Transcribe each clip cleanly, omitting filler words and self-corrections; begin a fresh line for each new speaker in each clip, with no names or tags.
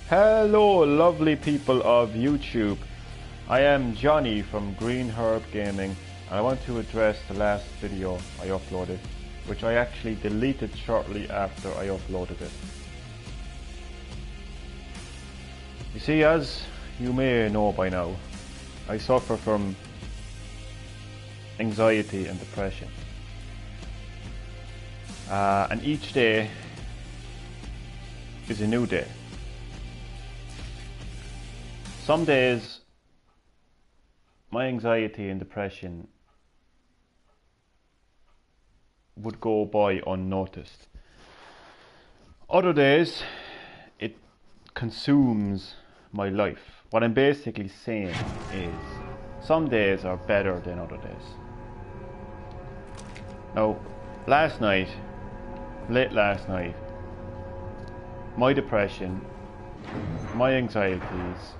Hello lovely people of YouTube. I am Johnny from Green Herb Gaming and I want to address the last video I uploaded, which I actually deleted shortly after I uploaded it. You see, as you may know by now, I suffer from anxiety and depression. And each day is a new day. Some days my anxiety and depression would go by unnoticed. Other days it consumes my life. What I'm basically saying is some days are better than other days. Now, late last night, my depression, my anxieties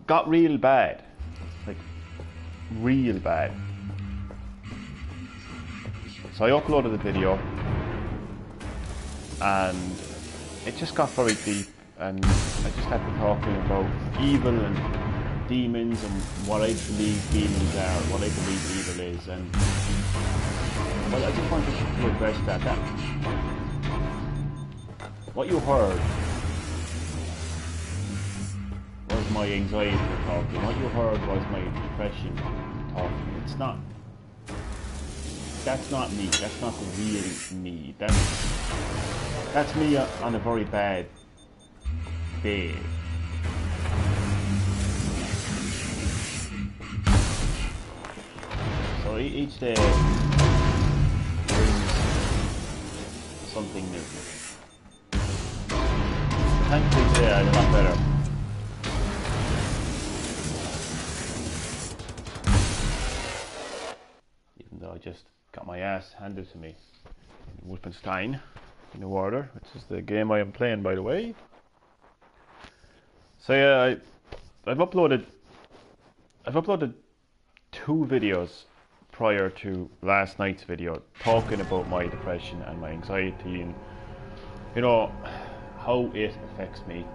got real bad, like real bad. So I uploaded the video and it just got very deep, and I just had to talk about evil and demons and what I believe demons are, what I believe evil is, and well, I just wanted to address that. What you heard was my anxiety talking. What you heard was my depression talking. That's not me. That's not the real me. That's me on a very bad day. So each day brings something new. Thankfully today I'm a lot better. Even though I just got my ass handed to me in Wolfenstein in the water, which is the game I am playing, by the way. So yeah, I've uploaded 2 videos prior to last night's video talking about my depression and my anxiety and, you know, how it affects me,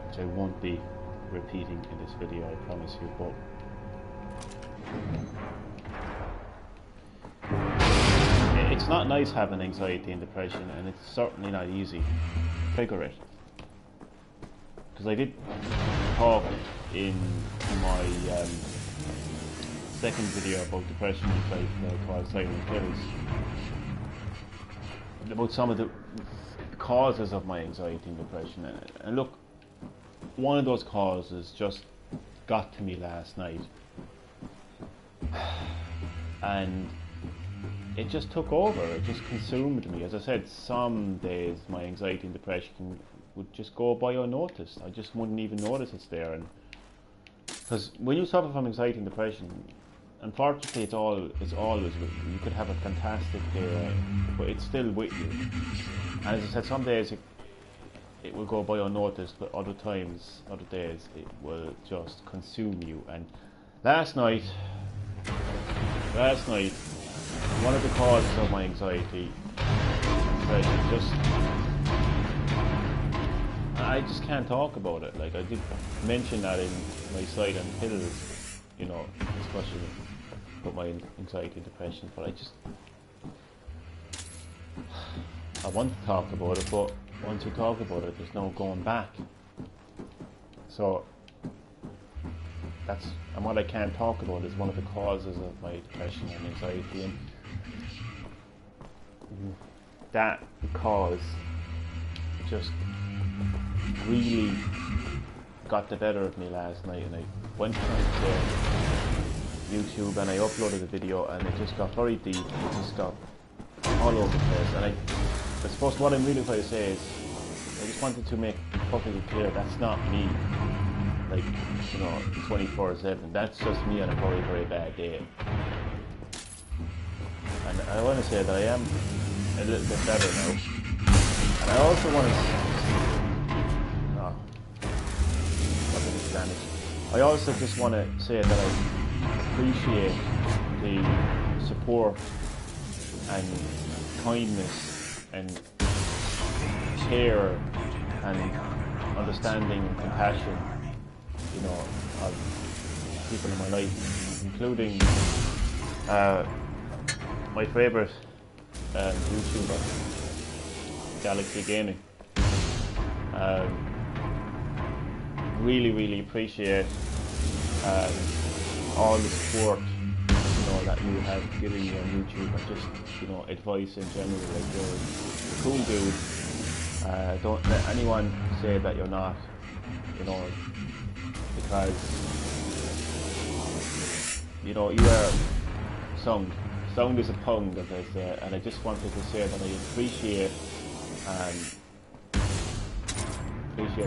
which I won't be repeating in this video, I promise you. But it's not nice having anxiety and depression, and it's certainly not easy to figure it. Because I did talk in my second video about depression called Silent Hills, about some of the causes of my anxiety and depression. And look, one of those causes just got to me last night, and it just took over. It just consumed me. As I said, some days my anxiety and depression would just go by unnoticed. I just wouldn't even notice it's there. And because when you suffer from anxiety and depression, unfortunately it's always with you. You could have a fantastic day, but it's still with you. And as I said, some days it will go by unnoticed, but other days it will just consume you. And last night, one of the causes of my anxiety and depression, I just can't talk about it. Like, I did mention that in my Silent Hills, you know, discussion about my anxiety and depression, but I want to talk about it, but once you talk about it, there's no going back. So and what I can't talk about is one of the causes of my depression and anxiety, and that cause just really got the better of me last night. And I went to YouTube and I uploaded a video, and it just got very deep. It just got all over the place. And I suppose what I'm really trying to say is, I just wanted to make perfectly clear that's not me, like, you know, 24/7. That's just me on a very, very bad day. And I want to say that I am a little bit better now. And I also want to I also just want to say that I appreciate the support and kindness and care and understanding and compassion, you know, of people in my life, including my favourite YouTuber, Galaxy Gaming. Really appreciate all the support, you know, that you have given me on YouTube, and just, you know, advice in general. Like, you're a cool dude. Don't let anyone say that you're not, you know, because, you know, you are sound. Sound is a pound, as I say, and I just wanted to say that I appreciate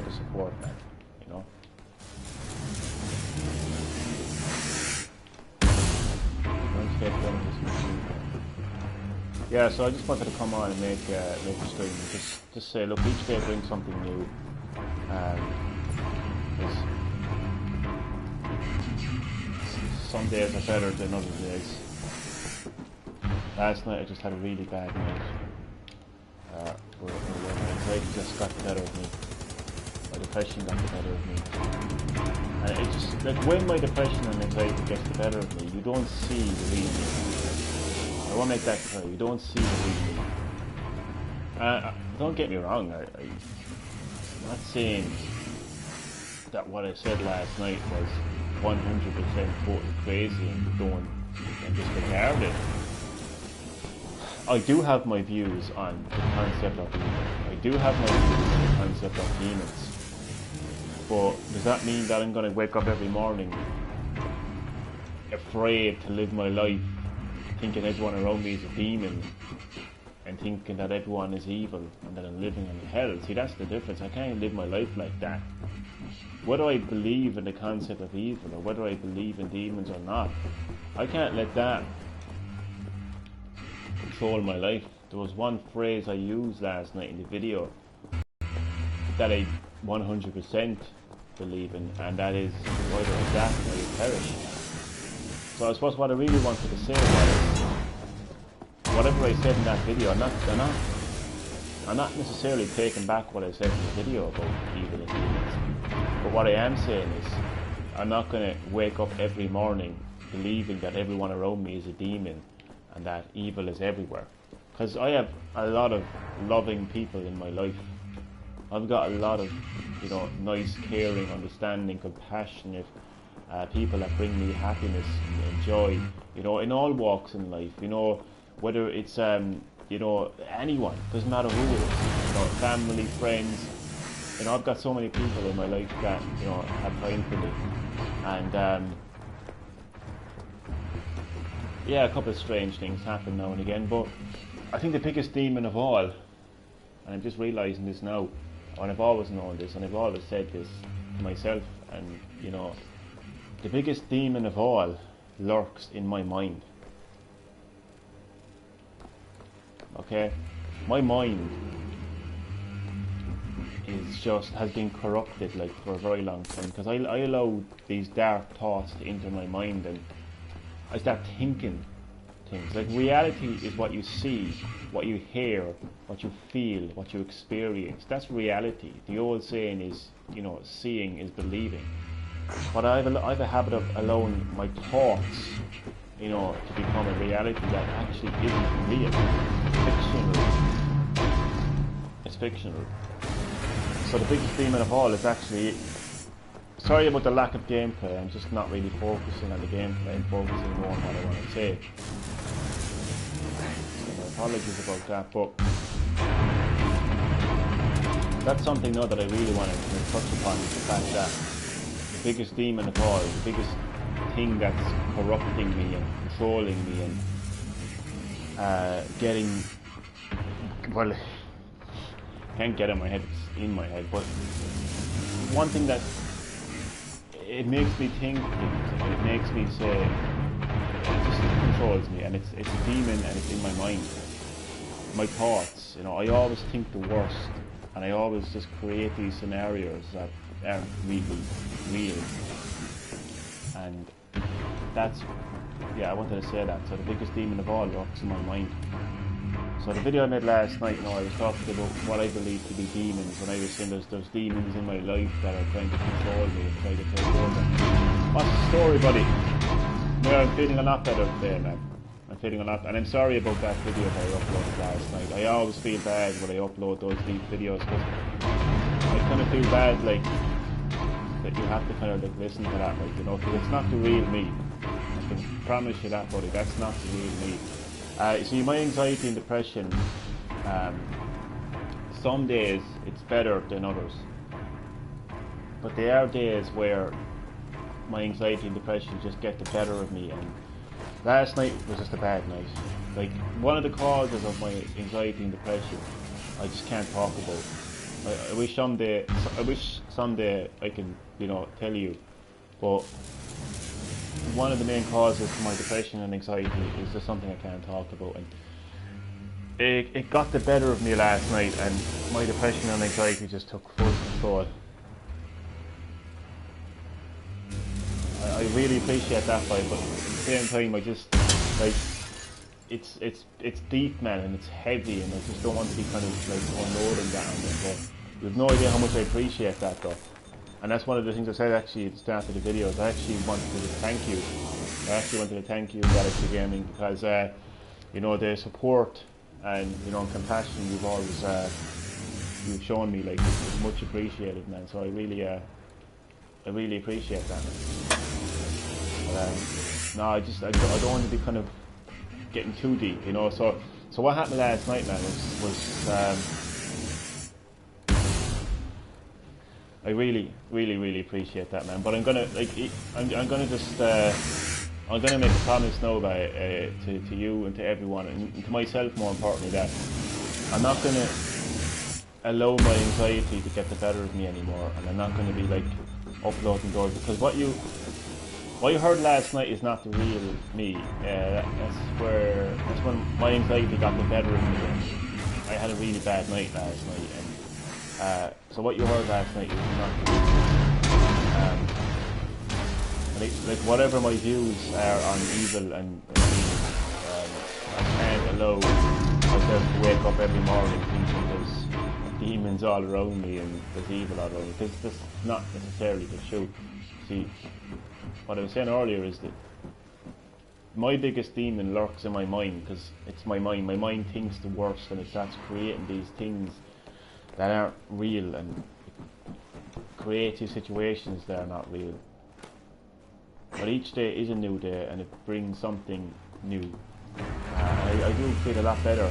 the support, man, you know. Yeah, so I just wanted to come on and make a stream, just say, look, each day brings something new. Some days are better than other days. Last night I just had a really bad night. Where my anxiety just got the better of me. My depression got the better of me. And it just, like, when my depression and anxiety gets the better of me, you don't see the real me. I want to make that clear. You don't see the real me. Don't get me wrong. I'm not saying that what I said last night was 100% totally crazy and disregard it. I do have my views on the concept of evil. I do have my views on the concept of demons. But does that mean that I'm going to wake up every morning afraid to live my life, thinking everyone around me is a demon, and thinking that everyone is evil and that I'm living in hell? See, that's the difference. I can't live my life like that. Whether I believe in the concept of evil or whether I believe in demons or not, I can't let that control my life. There was one phrase I used last night in the video that I 100% believe in, and that is, either adapt or you perish. So I suppose what I really wanted to say was, whatever I said in that video, I'm not necessarily taking back what I said in the video about evil and demons. But what I am saying is, I'm not going to wake up every morning believing that everyone around me is a demon and that evil is everywhere. Because I have a lot of loving people in my life. I've got a lot of, you know, nice, caring, understanding, compassionate people that bring me happiness and joy, you know, in all walks in life, you know, whether it's, you know, anyone, doesn't matter who it is, you know, family, friends. You know, I've got so many people in my life that, you know, have time for me. And, yeah, a couple of strange things happen now and again, but I think the biggest demon of all, and I'm just realising this now, and I've always known this, and I've always said this to myself, and, you know, the biggest demon of all lurks in my mind. Okay? My mind has been corrupted, like, for a very long time, because I allow these dark thoughts to enter my mind, and I start thinking things. Like, reality is what you see, what you hear, what you feel, what you experience. That's reality. The old saying is, you know, seeing is believing. But I have a habit of allowing my thoughts, you know, to become a reality that actually isn't real. It's fictional. So the biggest demon of all is actually, sorry about the lack of gameplay, I'm just not really focusing on the gameplay, I'm focusing more on what I want to say. So my apologies about that, but that's something now that I really want to touch upon, is the fact that the biggest demon of all, the biggest thing that's corrupting me and controlling me and getting, well, I can't get in my head, it's in my head, but one thing that it makes me think things, it makes me say, it just controls me, and it's a demon, and it's in my mind. My thoughts, you know, I always think the worst, and I always just create these scenarios that aren't really real. And that's, yeah, I wanted to say that. So the biggest demon of all lurks in my mind. So the video I made last night, I was talking about what I believe to be demons, and I was saying there's demons in my life that are trying to control me and trying to take over. What's the story, buddy? Yeah, I'm feeling a lot better today, man. I'm feeling a lot, and I'm sorry about that video that I uploaded last night. I always feel bad when I upload those deep videos, because I kind of feel bad, like, that you have to kind of like listen to that, like, because it's not the real me. I can promise you that, buddy. That's not the real me. See, my anxiety and depression, some days it's better than others, but there are days where my anxiety and depression just get the better of me, and last night was just a bad night. Like, one of the causes of my anxiety and depression, I just can't talk about. I wish someday I can, tell you, but one of the main causes for my depression and anxiety is just something I can't talk about, and it got the better of me last night, and my depression and anxiety just took full control. I really appreciate that fight, but at the same time, I just, like, it's deep, man, and it's heavy, and I just don't want to be kind of like unloading that on me. But you have no idea how much I appreciate that, though. And that's one of the things I said actually at the start of the videos. I actually wanted to thank you. Galaxy Gaming, because the support and compassion you've always you've shown me, like, it's much appreciated, man. So I really appreciate that. But, no, I don't want to be kind of getting too deep, So what happened last night, man, was I really appreciate that, man. But I'm gonna I'm gonna make a promise now to you and to everyone, and to myself more importantly, that I'm not gonna allow my anxiety to get the better of me anymore, and I'm not gonna be like uploading those, because what you heard last night is not the real me. That's when my anxiety got the better of me. I had a really bad night last night, and so what you heard last night is not the real me. Like whatever my views are on evil and I can't allow myself to wake up every morning thinking there's demons all around me and there's evil all around me, because that's not necessarily the truth. See, what I was saying earlier is that my biggest demon lurks in my mind, because it's my mind. My mind thinks the worst, and it starts creating these things that aren't real, and creates these situations that are not real. But each day is a new day, and it brings something new. I do feel a lot better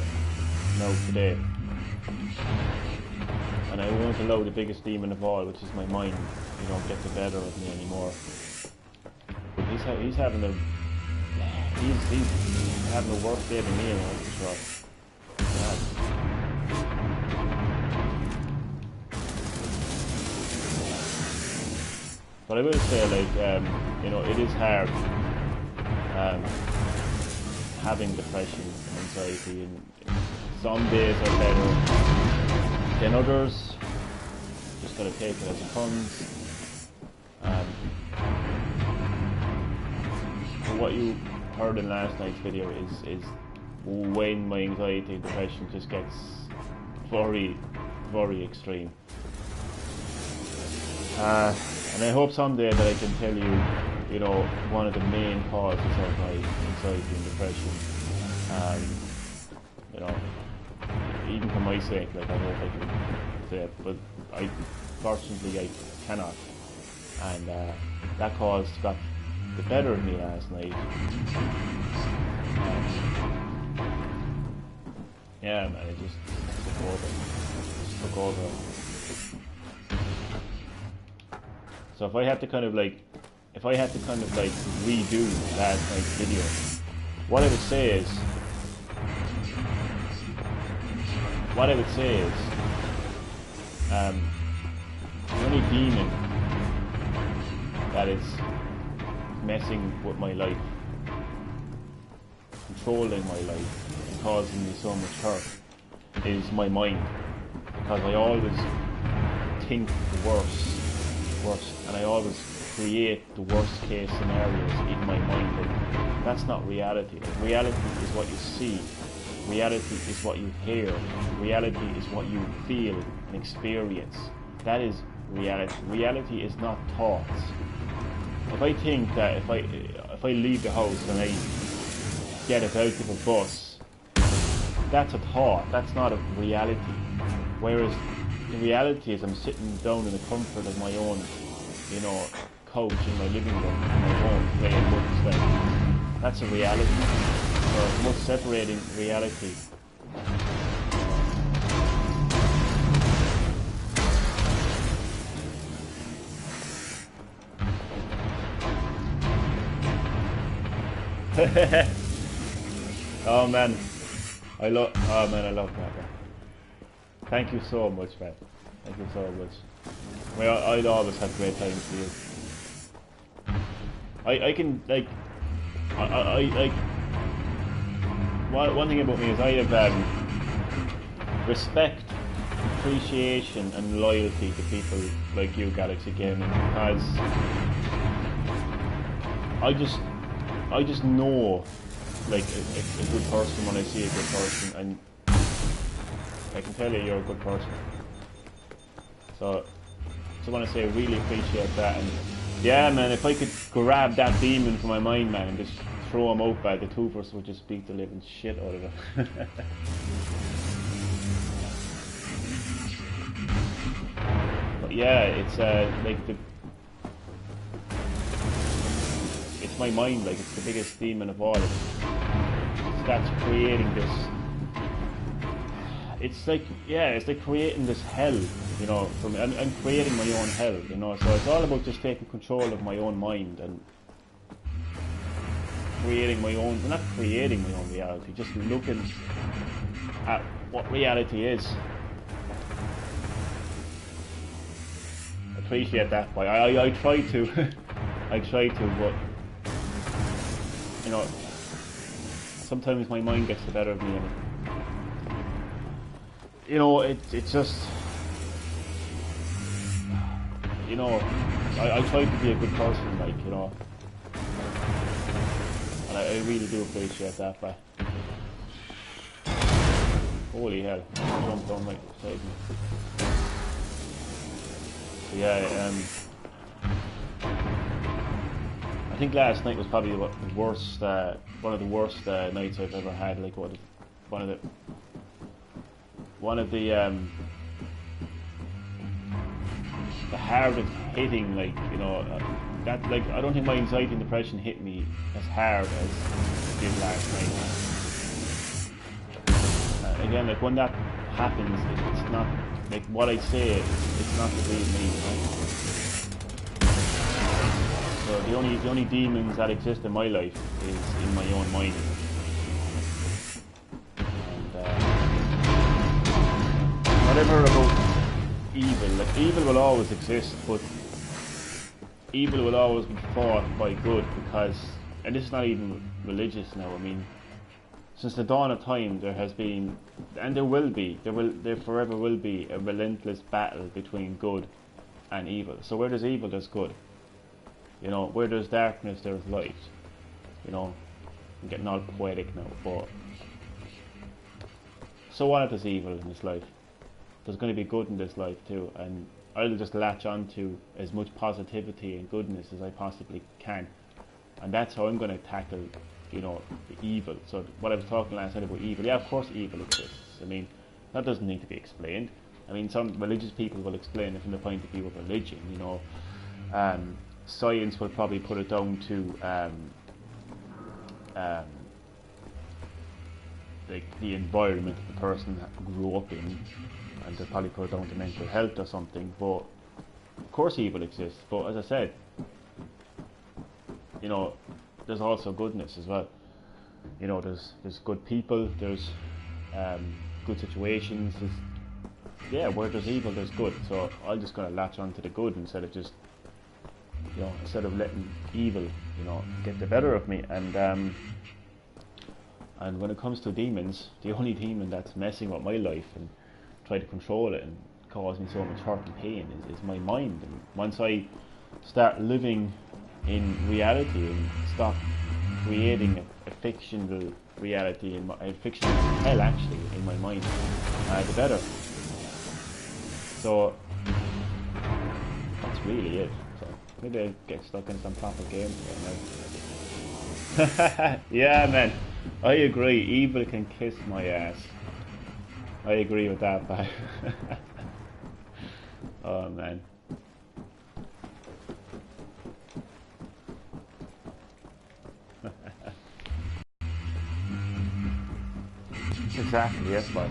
now today, and I won't allow the biggest demon of all, which is my mind, get the better of me anymore. He's having a worse day than me, that's for sure. But I will say, like, it is hard having depression and anxiety, and some days are better than others. Just gotta take it as it comes. What you heard in last night's video is when my anxiety and depression just gets very, very extreme. And I hope someday that I can tell you, one of the main causes of my anxiety and depression. Even for my sake, like, I hope I can say it, but fortunately I cannot. And that cause got the better of me last night. Yeah, man, it just took over. So if I had to kind of like redo last night's video, what I would say is the only demon that is messing with my life, controlling my life, and causing me so much hurt is my mind, because I always think the worst, and I always create the worst case scenarios in my mind, and that's not reality. Like, reality is what you see. Reality is what you hear. Reality is what you feel and experience. That is reality. Reality is not thoughts. If I think that if I leave the house and I get out of a bus, that's a thought. That's not a reality. Whereas the reality is I'm sitting down in the comfort of my own, couch in my living room, in my home, playing books. That's a reality. So it's most separating reality. Oh man, I love that, man. Thank you so much, man. Thank you so much. Well, I'd always have great times with you. I can like, one thing about me is I have respect, appreciation, and loyalty to people like you, Galaxy Gaming, because I just know like a good person when I see a good person, and I can tell you're a good person. So I want to say I really appreciate that. And yeah, man, if I could grab that demon from my mind, man, and just throw him out by the two of us would just beat the living shit out of it. But yeah, it's like it's my mind, like it's the biggest demon of all. It starts creating this. It's like creating this hell, from I'm creating my own hell, So it's all about just taking control of my own mind and creating my own. Well, not creating my own reality, just looking at what reality is. Appreciate that, boy. I try to, I try to, but sometimes my mind gets the better of me. It's just, I try to be a good person, like, and I really do appreciate that, but holy hell, I jumped down right beside me. So yeah, I think last night was probably one of the worst nights I've ever had, like one of the hardest hitting, like, that, like, I don't think my anxiety and depression hit me as hard as it did last night. Again, like, when that happens, it's not, like, what I say, it's not the real me, So the only demons that exist in my life is in my own mind. Whatever about evil, like, evil will always exist, but evil will always be fought by good, because, and this is not even religious now, I mean, since the dawn of time there has been, and there forever will be a relentless battle between good and evil. So where there's evil, there's good. Where there's darkness, there's light. I'm getting all poetic now, but so what if there's evil in this life? There's going to be good in this life too, and I'll just latch on to as much positivity and goodness as I possibly can, and that's how I'm going to tackle, the evil. So what I was talking last night about evil, yeah, of course evil exists. I mean, that doesn't need to be explained. I mean, some religious people will explain it from the point of view of religion. Science will probably put it down to like the environment that the person grew up in, and they'll probably put it down to mental health or something. But of course evil exists, but as I said, there's also goodness as well. There's good people, there's good situations, where there's evil there's good. So I'm just going to latch on to the good instead of just instead of letting evil get the better of me. And when it comes to demons, the only demon that's messing with my life and try to control it and cause me so much hurt and pain is my mind. And once I start living in reality and stop creating a fictional reality in my fiction hell actually in my mind, the better. So that's really it. So maybe I get stuck in some proper games now. Yeah, man, I agree. Evil can kiss my ass. I agree with that, but oh man. Exactly, yes, but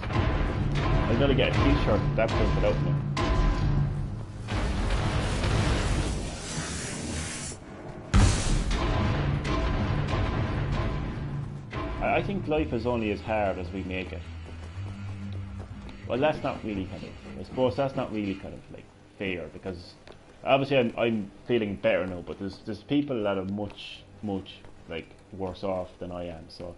I gotta get a t-shirt that printed out now. I think life is only as hard as we make it. Well, that's not really kind of, I suppose that's not really kind of like fair, because obviously I'm feeling better now, but there's people that are much like worse off than I am. So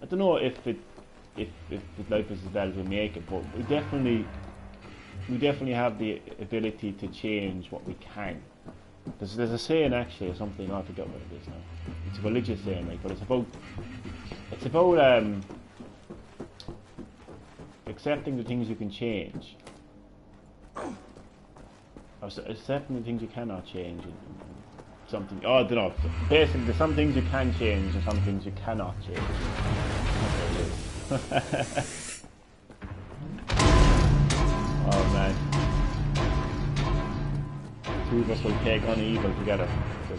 I don't know if life is as bad as we make it, but we definitely have the ability to change what we can. There's a saying actually, or something, I forgot what it is now. It's a religious saying, like, but it's about accepting the things you can change, or accepting the things you cannot change, and something. Oh, I don't know. Basically, there's some things you can change and some things you cannot change. Oh man, two of us will take on evil together. The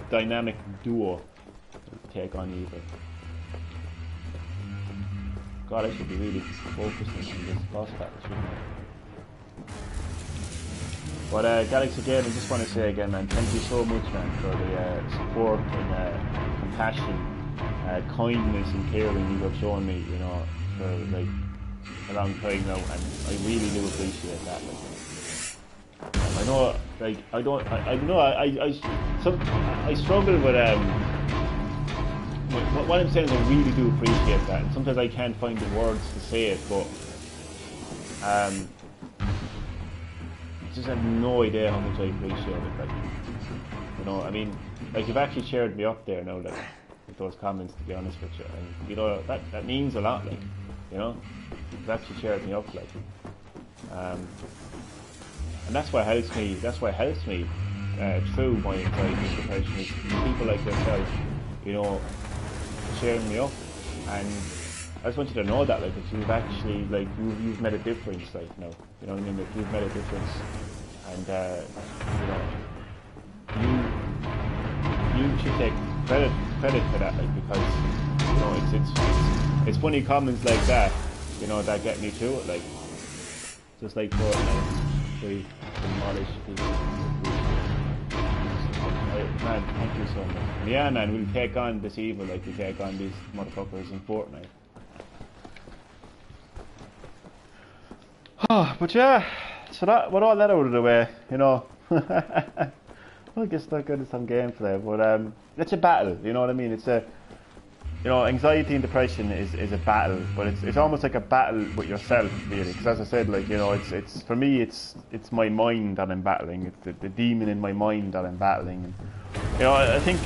dynamic duo will take on evil. God, I should be really focusing on this boss battle, shouldn't I? But Galax, again, I just want to say again, man, thank you so much, man, for the support and compassion, kindness and caring you have shown me, you know, for like a long time now, and I really do appreciate that. Like, I know, like, I struggle with what I'm saying is I really do appreciate that, and sometimes I can't find the words to say it, but I just have no idea how much I appreciate it. Like, you know, I mean, like, you've actually cheered me up there now, like, with those comments, to be honest with you, and you know that means a lot, like, you know, you've actually cheered me up, like, and that's what helps me. That's what helps me through my anxiety and depression, is people like yourself, you know, cheering me up. And I just want you to know that, like, that you've actually, like, you've made a difference, like, you know what I mean, that you've made a difference, and you know, you should take credit for that, like, because, you know, it's funny comments like that, you know, that get me through it, like, just like Fortnite, demolish people. Man, thank you so much. And yeah, man, we'll take on this evil like we take on these motherfuckers in Fortnite. But yeah, so that, with all that out of the way, you know, I guess not good at some gameplay, but it's a battle, you know what I mean? It's a, you know, anxiety and depression is a battle, but it's almost like a battle with yourself, really. Because as I said, like, you know, it's for me, it's my mind that I'm battling. It's the demon in my mind that I'm battling. And, you know, I think,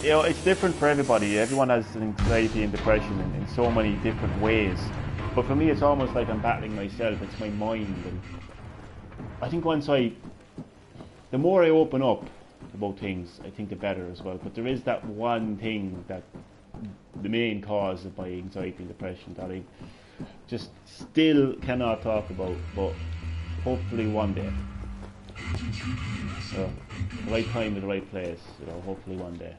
you know, it's different for everybody. Everyone has anxiety and depression in so many different ways. But for me, it's almost like I'm battling myself. It's my mind, and I think the more I open up about things, I think the better as well. But there is that one thing, that the main cause of my anxiety and depression, that I just still cannot talk about, but hopefully one day. So, the right time at the right place, you know, hopefully one day.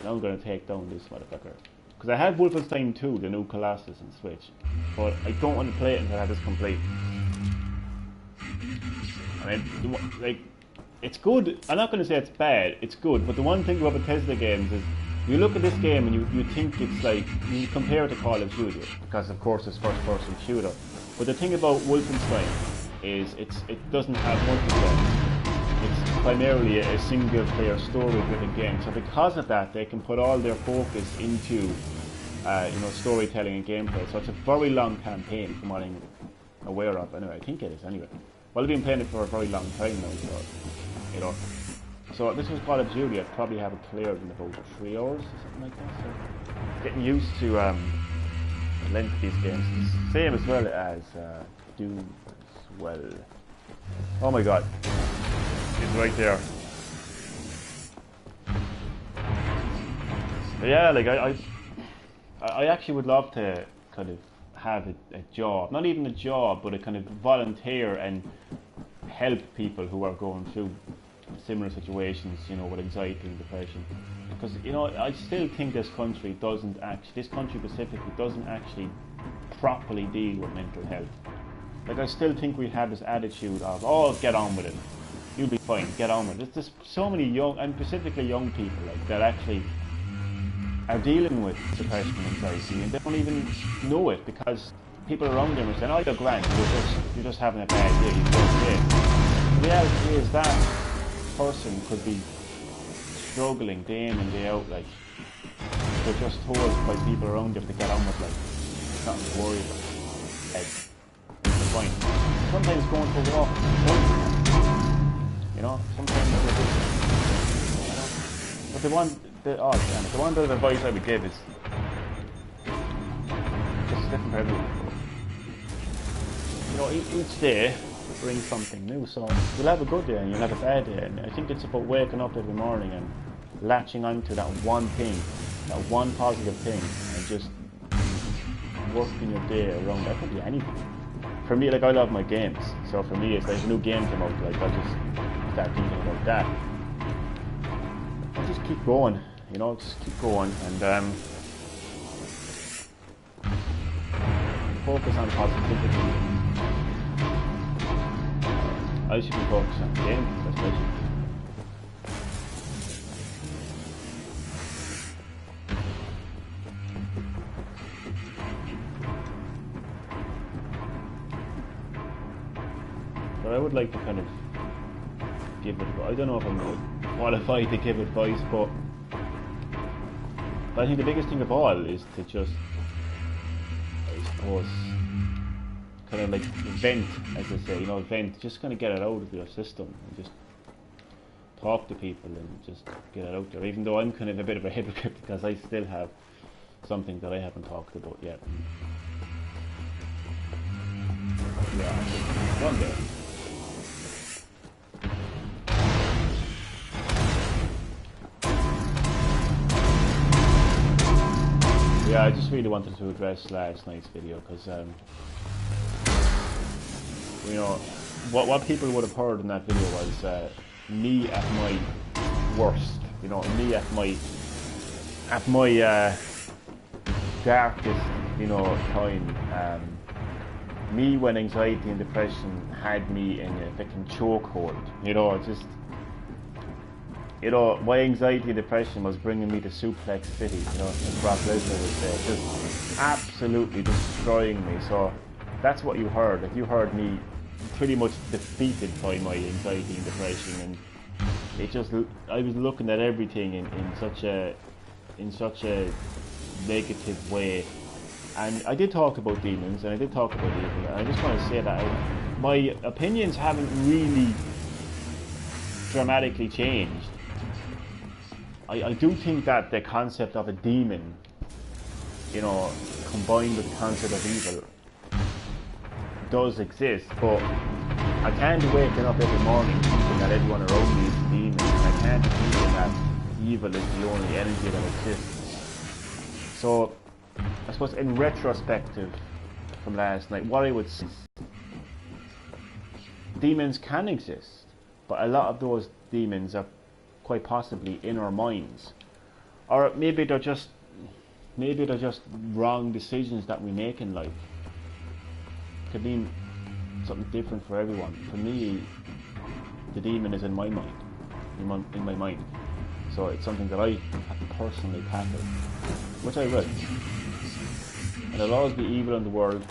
Now I'm going to take down this motherfucker. Because I had Wolfenstein 2, the new Colossus on Switch, but I don't want to play it until I have this complete. I mean, like, it's good. I'm not going to say it's bad, it's good, but the one thing about Bethesda games is, you look at this game and you think it's like, you compare it to Call of Duty, because of course it's first person shooter. But the thing about Wolfenstein is it doesn't have multiplayer. It's primarily a single player story driven game. So because of that, they can put all their focus into you know, storytelling and gameplay. So it's a very long campaign from what I'm aware of. Anyway, I think it is anyway. Well, I've been playing it for a very long time now, so, you know, So this was Call of Duty. I'd probably have it cleared in about 3 hours or something like that. So getting used to the length of these games. It's same as well as do as well. Oh my god, it's right there. But yeah, like I actually would love to kind of have a job, not even a job, but a kind of volunteer and help people who are going through similar situations, you know, with anxiety and depression. Because, you know, I still think this country specifically doesn't actually properly deal with mental health. Like, I still think we have this attitude of, oh, get on with it, you'll be fine, get on with it. There's so many young, and specifically young people, like, that actually are dealing with depression and anxiety, and they don't even know it because people around them are saying, oh, you're grand, you're just having a bad day, you're okay. The reality is that person could be struggling day in and day out, like, they're just told by people around them to get on with life, nothing to worry about. It's fine. Sometimes going for a walk, you know, sometimes they're just, you know, but the one bit of advice I would give is just different for everyone. You know, each day bring something new, so you'll have a good day and you'll have a bad day, and I think it's about waking up every morning and latching onto that one thing, that one positive thing, and just working your day around that. Could be anything. For me, like, I love my games, so for me it's like a new game came out, like I just start thinking about that. I just keep going, you know, just keep going and focus on positivity. I should be focused on the game, especially. But I would like to kind of give it, I don't know if I'm qualified to give advice, but I think the biggest thing of all is to just, I suppose, kind of like vent, as I say, you know, vent, just kind of get it out of your system and just talk to people and just get it out there, even though I'm kind of a bit of a hypocrite because I still have something that I haven't talked about yet. Yeah, one day. Yeah, I just really wanted to address last night's video because you know, what people would have heard in that video was me at my worst, you know, me at my darkest, you know, time. Me when anxiety and depression had me in a fucking chokehold, you know, just, you know, my anxiety and depression was bringing me to Suplex City, you know, as Brock Lesnar would say, just absolutely destroying me. So that's what you heard. Like, you heard me pretty much defeated by my anxiety and depression, and it just, I was looking at everything in such a negative way. And I did talk about demons and I did talk about evil, and I just want to say that my opinions haven't really dramatically changed. I do think that the concept of a demon, you know, combined with the concept of evil does exist, but I can't be waking up every morning thinking that everyone around me is a demon, and I can't be thinking that evil is the only energy that exists. So I suppose in retrospective from last night, what I would say is demons can exist, but a lot of those demons are quite possibly in our minds, or maybe they're just wrong decisions that we make in life. Could mean something different for everyone. For me, the demon is in my mind, in my mind. So it's something that I have to personally tackle, which I will. And there'll always be evil in the world,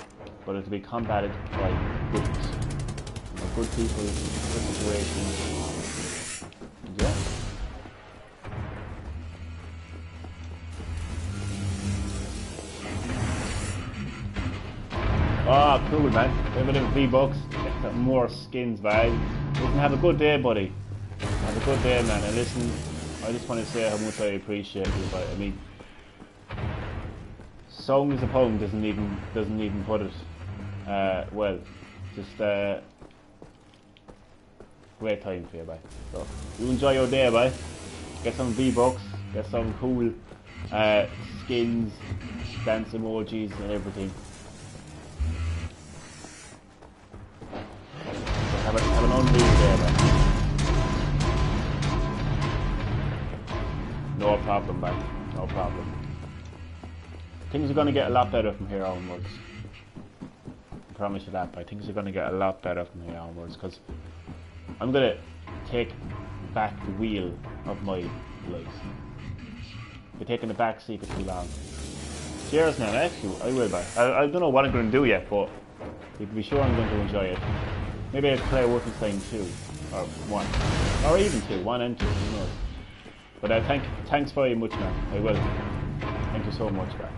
but it'll be combated by goodness. You know, good people, good situations. And yeah. Oh, cool, man. Give it in $3. Get some more skins, man. Listen, have a good day, buddy. Have a a good day, man. And listen, I just want to say how much I appreciate you. But I mean, song is a poem doesn't even put it well. Just great time for you, bye. So you enjoy your day, bye. Get some V-Bucks, get some cool skins, dance emojis, and everything. Have an unreal day, man. No problem, man. No problem. Things are going to get a lot better from here onwards. I promise you that, but things are going to get a lot better from here onwards, because I'm going to take back the wheel of my life. Been taking the back seat for too long. Cheers now, actually, I will, but I don't know what I'm going to do yet, but you can be sure I'm going to enjoy it. Maybe I'll play Wolfenstein 2, or 1, or even 2, 1 and 2, who knows. But thanks very much, man. I will. Thank you so much, man.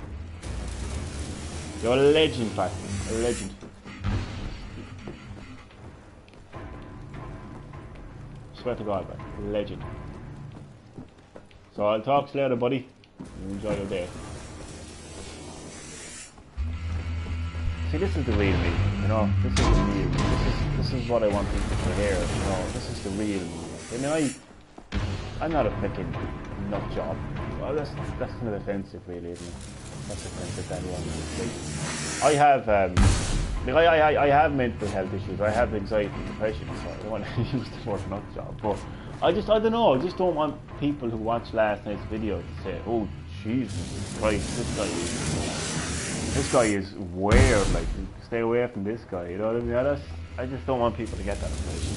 You're a legend, man. A legend. Swear to God, man. A legend. So I'll talk to you later, buddy. You enjoy your day. See, this is the real me, you know. This is the real me. This is what I want people to hear, you know. This is the real me. I mean, I'm not a freaking nut job. Well, that's kind of offensive, really, isn't it? That's offensive to anyone. Like, I have mental health issues. I have anxiety and depression, so I don't want to use the word nut job. But I don't know. I just don't want people who watch last night's video to say, "Oh, Jesus Christ, this guy is weird. Like, stay away from this guy." You know what I mean? I just don't want people to get that impression.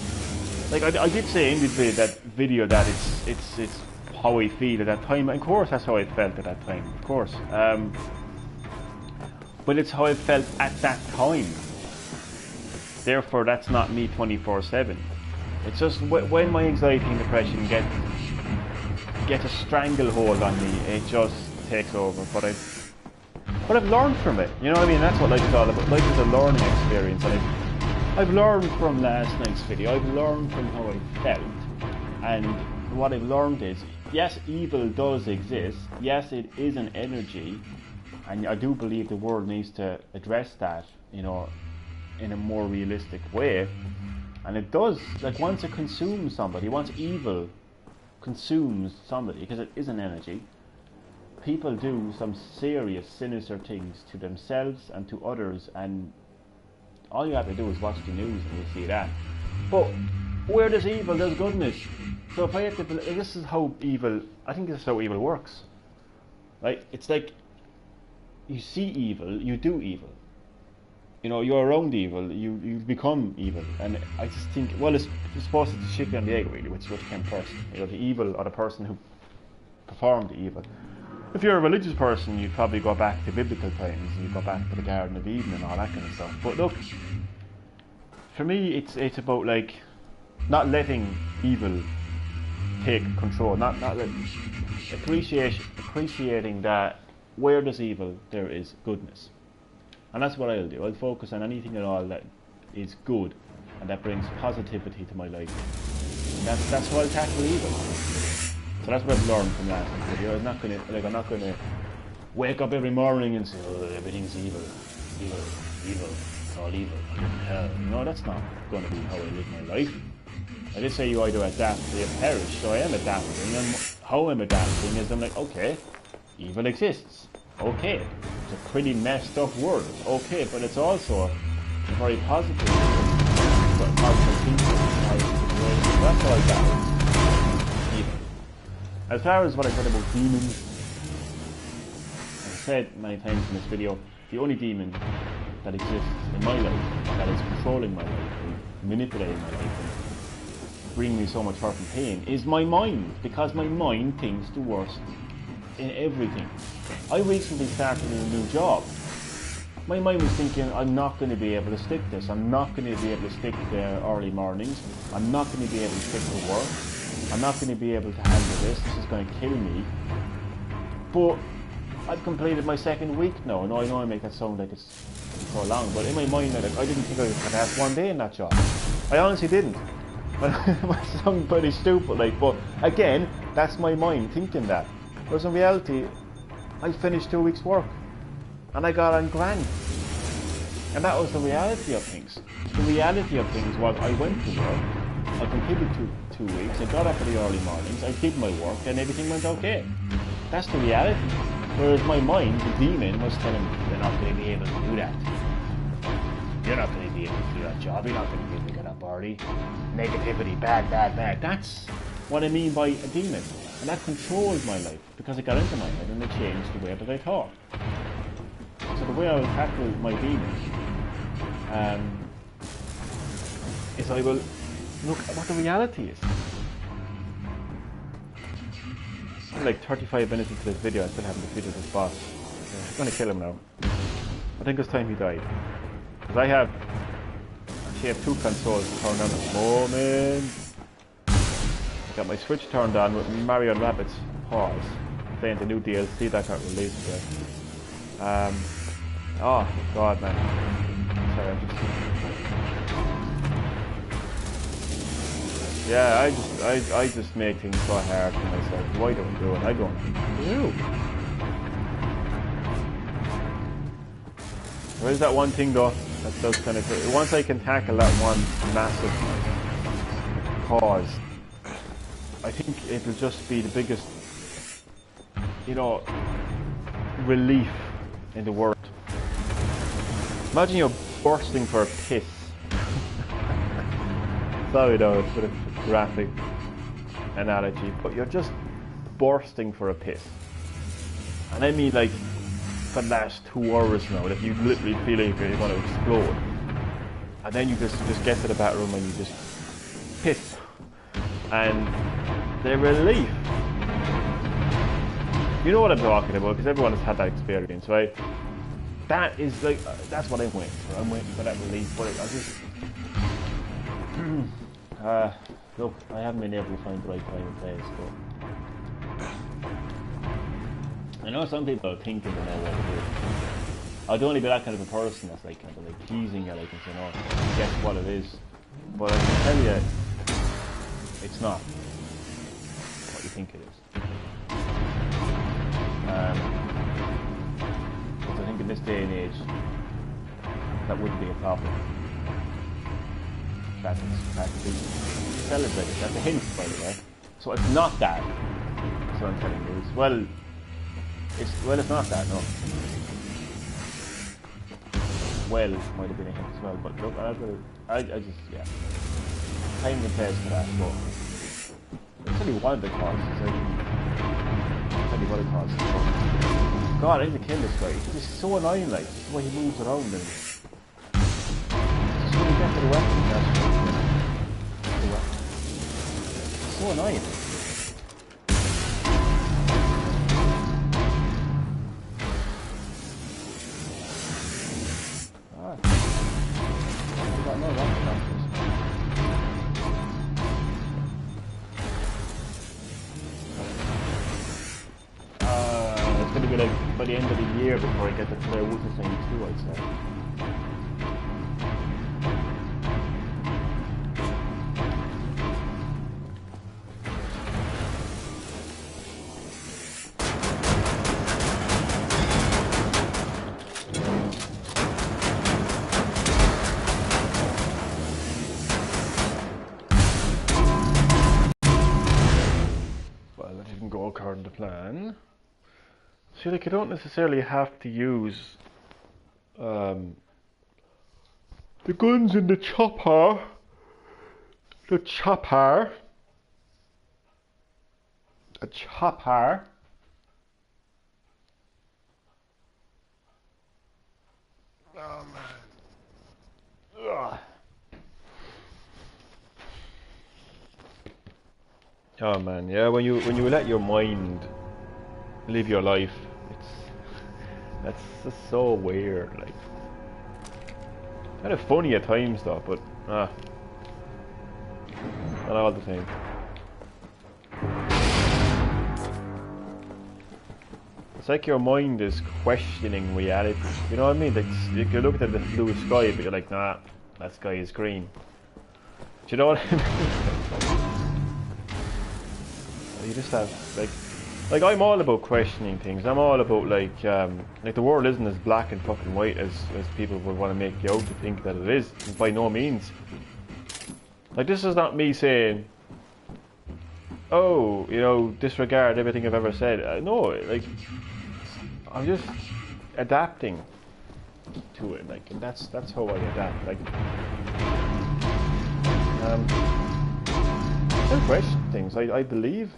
Like I did say in that video that it's how I feel at that time. Of course, that's how I felt at that time. Of course, but it's how I felt at that time. Therefore, that's not me 24/7. It's just when my anxiety and depression get a stranglehold on me, it just takes over. But I've learned from it. You know what I mean? That's what life is all about. Life is a learning experience, and I've learned from last night's video. I've learned from how I felt, and what I've learned is, yes, evil does exist. Yes, it is an energy, and I do believe the world needs to address that, you know, in a more realistic way. And it does, like, once it consumes somebody, once evil consumes somebody, because it is an energy, people do some serious, sinister things to themselves and to others, and all you have to do is watch the news and you'll see that. But where there's evil, there's goodness. So if I have to, this is how evil, I think this is how evil works. Right? It's like, you see evil, you do evil. You know, you're around evil, you become evil. And I just think, well, it's supposed to shift on the egg, really, which came first. You know, the evil or the person who performed the evil. If you're a religious person, you'd probably go back to biblical times, and you'd go back to the Garden of Eden and all that kind of stuff. But look, for me, it's about, like, not letting evil take control, not letting, appreciating that where there's evil, there is goodness. And that's what I'll do. I'll focus on anything at all that is good and that brings positivity to my life. And that's how I'll tackle evil. So that's what I've learned from last video. I'm not gonna wake up every morning and say, "Oh, everything's evil, it's all evil, hell." No, that's not going to be how I live my life. I did say you either adapt or you perish, so I am adapting, and how I'm adapting is I'm like, okay, evil exists. Okay, it's a pretty messed up world. Okay, but it's also a very positive thing. That's how I got it. As far as what I said about demons, as I said many times in this video, the only demon that exists in my life, that is controlling my life and manipulating my life and bringing me so much hurt and pain, is my mind, because my mind thinks the worst in everything. I recently started a new job. My mind was thinking, I'm not going to be able to stick this. I'm not going to be able to stick the early mornings. I'm not going to be able to stick to work. I'm not going to be able to handle this. This is going to kill me. But I've completed my second week now. And I know I make that sound like it's so long, but in my mind, I didn't think I could last one day in that job. I honestly didn't. It might sound pretty stupid, like, but again, that's my mind thinking that. Whereas in reality, I finished 2 weeks' work, and I got on grand. And that was the reality of things. The reality of things was I went to work, I completed two weeks, I got up in the early mornings, I did my work, and everything went okay. That's the reality. Whereas my mind, the demon, was telling me, you're not going to be able to do that. You're not going to be able to do that job, you're not going to be able to get up early. Negativity, bad. That's what I mean by a demon. And that controlled my life, because it got into my head and it changed the way that I thought. So the way I will tackle my demons is I will look at what the reality is. I'm like 35 minutes into this video, I still haven't defeated this boss. I'm gonna kill him now. I think it's time he died. Because I have 2 consoles turned on at the moment. I got my Switch turned on with Mario and Rabbids pause, playing the new DLC that got released there. Oh god, man. Sorry, I'm just... Yeah, I just make things so hard for myself. Why don't I do it? I don't do. There is that one thing though that does kind of... Once I can tackle that one massive cause, I think it'll just be the biggest, you know, relief in the world. Imagine you're bursting for a piss. Sorry though, it's a bit of a graphic analogy, but you're just bursting for a piss. And I mean like for the last 2 hours now, that you literally feel like you're going to explode. And then you just get to the bathroom and you just piss. And the relief. You know what I'm talking about, because everyone has had that experience, right? That is like, that's what I'm waiting for. I'm waiting for that relief, but I just... look, I haven't been able to find the right time and place, but... I know some people are thinking they know what to do. I'd only be that kind of a person that's like, kind of like teasing you, like, and saying, oh, guess what it is. But I can tell you, it's not what you think it is. Because I think in this day and age, that wouldn't be a problem. That's celebrated. That's a hint, by the way. So it's not that. That's what I'm telling you. It's not that, no. Well, might have been a hint as well, but look, I just, yeah. Time and place for that, but I'll tell you one of the causes. I'll tell you what it causes. God, I need to kill this guy. He's just so annoying, like, just the way he moves around and just when you get to the weapon, it's so annoying. It's going to be like by the end of the year before I get to play Wolfenstein 2, I'd say. According to plan. See, like, you don't necessarily have to use the guns in the chopper. The chopper. A chopper. Oh man. Ugh. Oh man, yeah. When you let your mind live your life, that's just so weird. Like, kind of funny at times though, but not all the time. It's like your mind is questioning reality. You know what I mean? Like, you can look at the blue sky, but you're like, nah, that sky is green. Do you know what I mean? You just have like I'm all about questioning things. I'm all about like the world isn't as black and fucking white as people would want to make you out to think that it is. By no means. Like, this is not me saying, oh, you know, disregard everything I've ever said. No, like, I'm just adapting to it. Like, and that's how I adapt. Like, I question things. I believe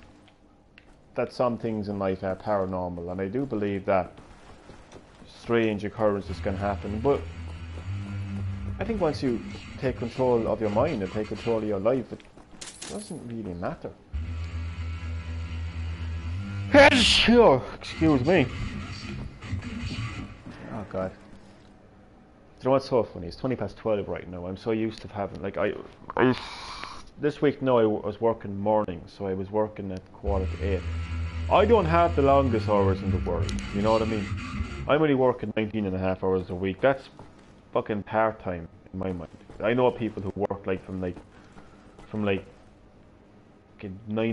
that some things in life are paranormal, and I do believe that strange occurrences can happen, but I think once you take control of your mind and take control of your life, it doesn't really matter. Oh, excuse me. Oh God. Do you know what's so funny? It's 12 right now. I'm so used to having, like, this week, no, I was working mornings, so I was working at 7:45. I don't have the longest hours in the world, you know what I mean? I'm only working 19.5 hours a week. That's fucking part-time in my mind. I know people who work like from 9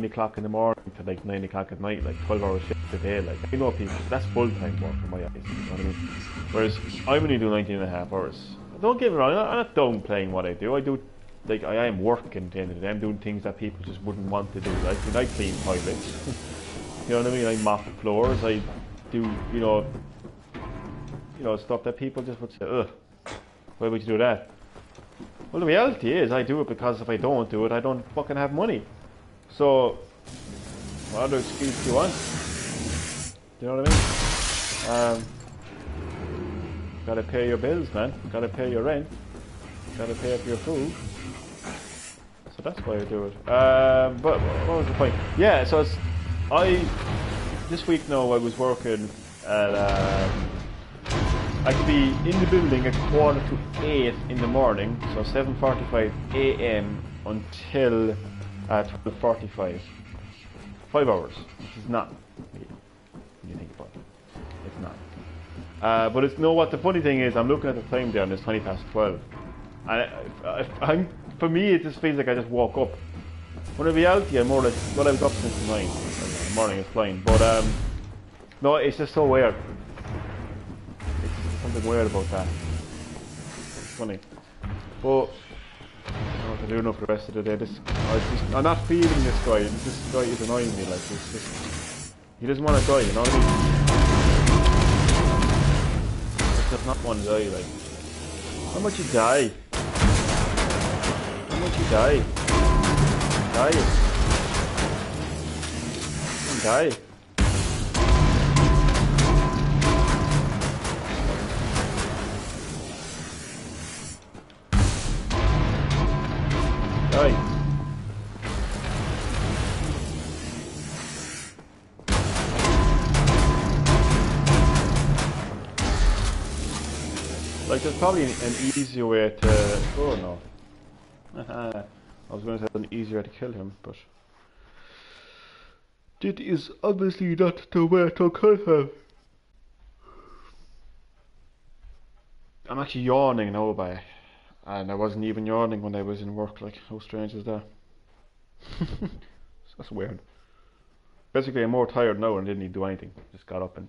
o'clock in the morning to like 9 o'clock at night, like 12-hour shifts a day. Like, I know people, that's full-time work in my eyes, you know what I mean? Whereas I'm only doing 19.5 hours. Don't get me wrong, I'm not downplaying what I do. I do, like, I am working at the end of the day. I'm doing things that people just wouldn't want to do. Like, I clean toilets. You know what I mean? I mop floors. I do, you know, stuff that people just would say, ugh, why would you do that? Well, the reality is, I do it because if I don't do it, I don't fucking have money. So, what other excuse do you want? Do you know what I mean? Gotta pay your bills, man. Gotta pay your rent. Gotta pay for your food. So that's why I do it. But what was the point? Yeah, so this week now I was working at, I could be in the building at 7:45 in the morning, so 7:45 a.m. until 12:45. 5 hours, which is not, when you think about it. It's not. But it's, know what the funny thing is, I'm looking at the time there and it's 12:20. And for me, it just feels like I just woke up. When in reality, I'm more like, well, I was up since 9. The morning is flying. But, no, it's just so weird. It's something weird about that. It's funny. But, I don't know what to do now for the rest of the day. I'm not feeling this guy. This guy is annoying me. Like, it's just, he doesn't want to die, you know what I mean? He does not want to die, like. How much you die? How much you die? Die. Die. Die. Like, there's probably an easier way to... Oh no. I was going to say an easier way to kill him, but... That is obviously not the way to kill him. I'm actually yawning now, by, and I wasn't even yawning when I was in work. Like, how strange is that? That's weird. Basically, I'm more tired now and didn't need to do anything. Just got up and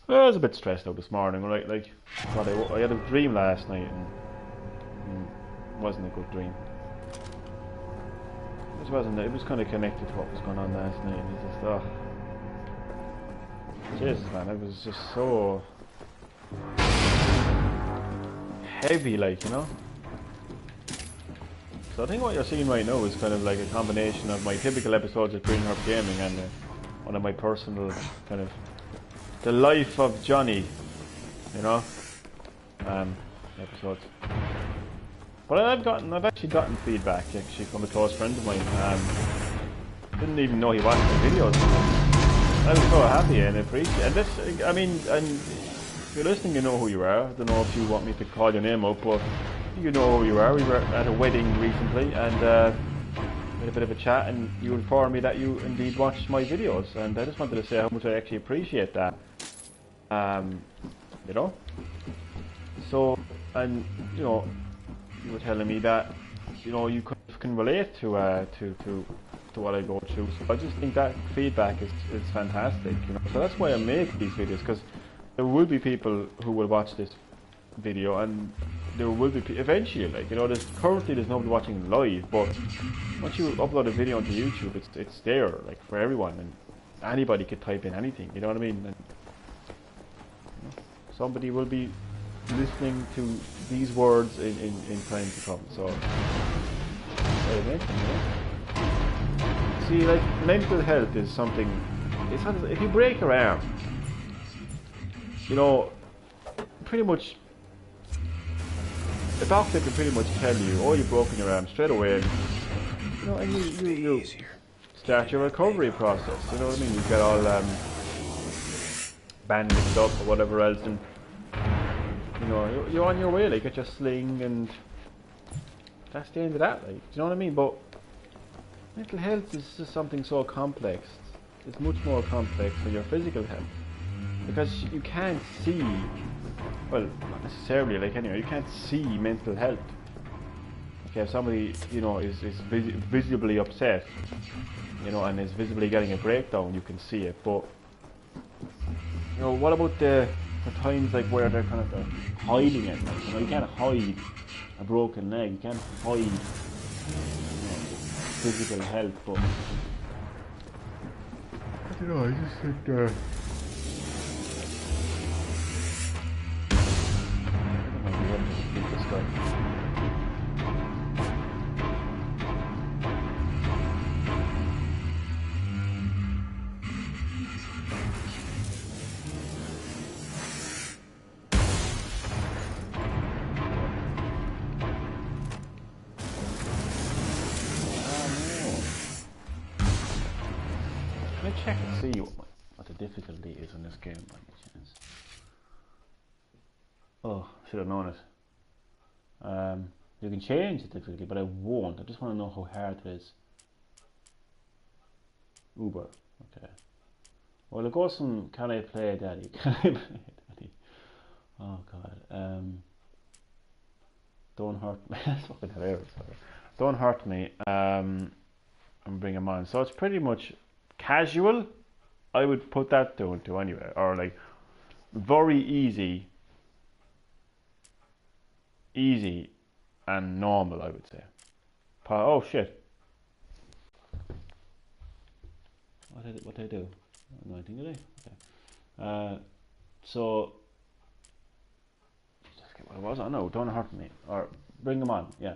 I was a bit stressed out this morning. Right, like, God, I had a dream last night and it wasn't a good dream. It wasn't. It was kind of connected to what was going on last night, and it's just, Jesus, man, it was just so heavy, like, you know. So I think what you're seeing right now is kind of like a combination of my typical episodes of Green Herb Gaming and one of my personal kind of the life of Johnny, you know, episodes. But I've actually gotten feedback actually from a close friend of mine. Didn't even know he watched my videos. I was so happy and appreciate. And this, I mean, and if you're listening, you know who you are. I don't know if you want me to call your name out, but you know who you are. We were at a wedding recently and had a bit of a chat, and you informed me that you indeed watched my videos, and I just wanted to say how much I actually appreciate that. You know. So, and you know. You were telling me that you know, you can relate to what I go through. So I just think that feedback is fantastic, you know. So that's why I make these videos, because there will be people who will watch this video, and there will be eventually, like, you know, there's nobody watching live, but once you upload a video onto YouTube, it's there, like, for everyone, and anybody could type in anything, you know what I mean? And, you know, somebody will be listening to these words in time to come. So see, like, mental health is something, it's not, if you break your arm, you know, pretty much the doctor can pretty much tell you, oh, you've broken your arm straight away, you know, and you start your recovery process, you know what I mean? You get all bandaged up or whatever else, and you know, you're on your way, like, get your sling, and that's the end of that, like, do you know what I mean? But mental health is just something so complex. It's much more complex than your physical health, because you can't see, well, not necessarily, like, anyway, you can't see mental health. Okay, if somebody, you know, is visibly upset, you know, and is visibly getting a breakdown, you can see it. But, you know, what about the times, like, where they're kind of hiding it? Like, you know, you can't hide a broken leg, you can't hide, you know, physical health. But I don't know, I just think I don't know what to think this guy. Let me check and see what the difficulty is in this game by any chance. Oh, should have known it. You can change the difficulty, but I won't. I just want to know how hard it is. Uber, okay. Well, it goes from can I play Daddy? Can I play Daddy? Oh God. Don't hurt me. That's fucking hilarious. Don't hurt me. And bring him on. So it's pretty much casual. I would put that down to anyway, or like very easy and normal, I would say. Oh shit! What did I do? No, I think did I? Okay. So just get what it was. Oh no, don't hurt me, or bring them on. Yeah.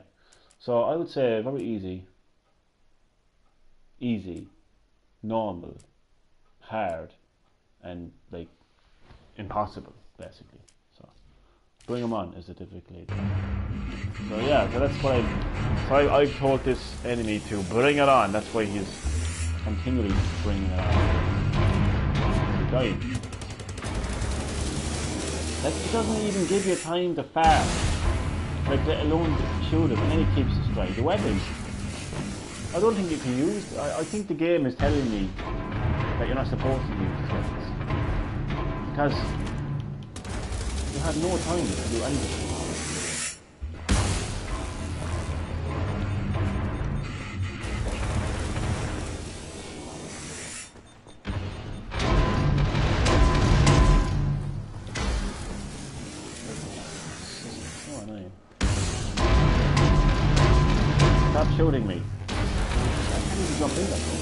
So I would say very easy, normal, hard, and like impossible, basically. So bring them on is the difficulty. So yeah, so that's what I've told this enemy to bring it on. That's why he's continually bringing it on. He died. It doesn't even give you time to fast. Like, let alone shoot him, and then he keeps the strike. The weapons, I don't think you can use. I think the game is telling me that you're not supposed to use the weapons, because you have no time to do anything. Stop shooting me. I can't even jump in that thing.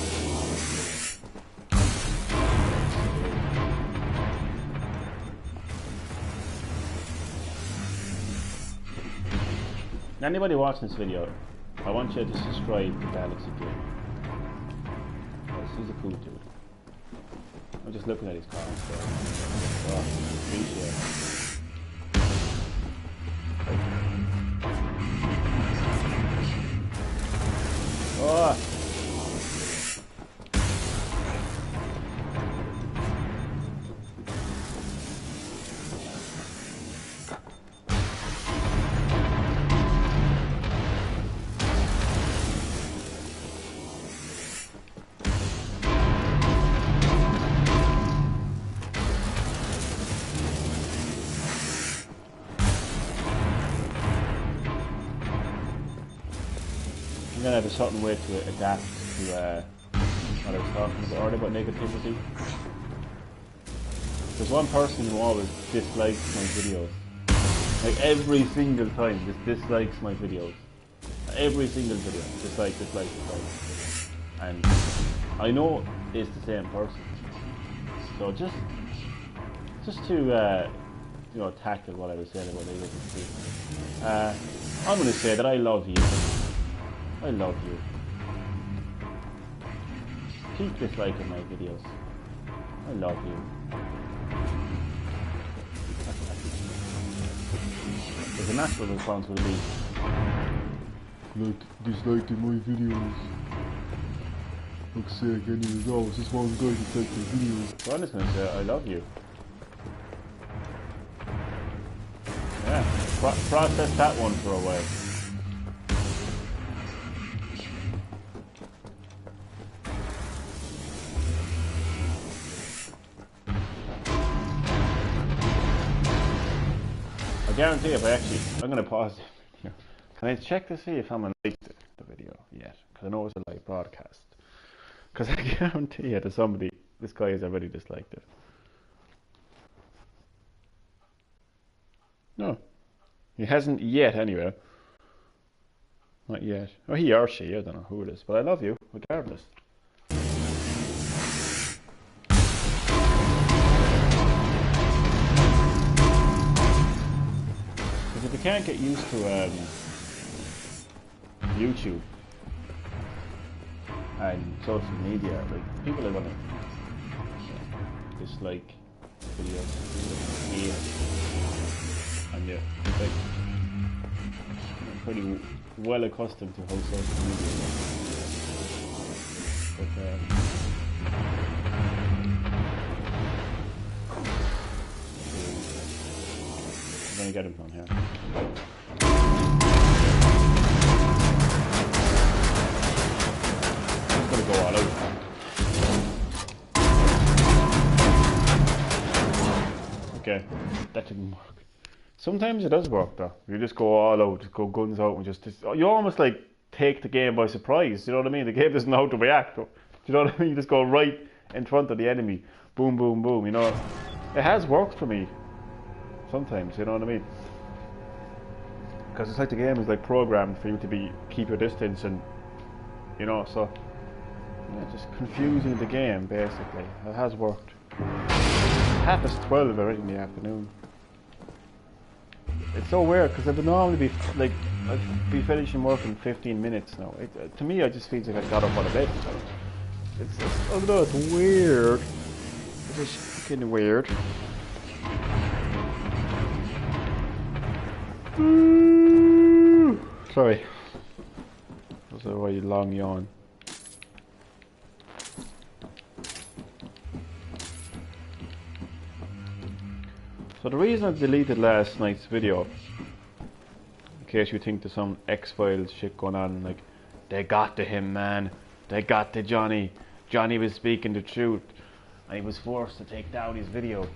Anybody watching this video, I want you to subscribe to Galaxy Game. He's a cool dude. I'm just looking at his comments there. Oh, appreciate it. Oh. you're gonna have a certain way to adapt to what I was talking about earlier about negativity. There's one person who always dislikes my videos. Like every single time, just dislikes my videos. Every single video, dislike. And I know it's the same person. So just to tackle what I was saying about negativity. I'm going to say that I love you. I love you. Keep disliking my videos. I love you. There's a natural response would be like disliking my videos. Looks sick anyways. Oh, it's just one guy disliking my videos. So I'm just gonna say I love you. Yeah, process that one for a while. I guarantee if I'm going to pause it. Can I check to see if someone liked the video yet? Because I know it's a live broadcast. Because I guarantee you that this guy has already disliked it. No. He hasn't yet anyway. Not yet. Or he or she, I don't know who it is. But I love you, regardless. If you can't get used to YouTube and social media, like people are gonna dislike videos, hate, and yeah, like I'm pretty well accustomed to how social media works. But I'm gonna get him from here. I'm gonna go all out. Okay, that didn't work. Sometimes it does work though. You just go all out, just go guns out, and just you almost like take the game by surprise. You know what I mean? The game doesn't know how to react. Do you know what I mean? You just go right in front of the enemy, boom, boom, boom. You know, it has worked for me. Sometimes, you know what I mean? Because it's like the game is like programmed for you to keep your distance, and you know, so yeah, just confusing the game basically. It has worked. 12:30 already in the afternoon. It's so weird because I would normally I'd be finishing work in 15 minutes now. To me, I just feels like I got up out of bed. I don't know, it's weird. It's just fucking weird. Sorry. That was a very long yawn. So the reason I deleted last night's video, in case you think there's some X-Files shit going on, like, they got to him, man. They got to Johnny. Johnny was speaking the truth. And he was forced to take down his video.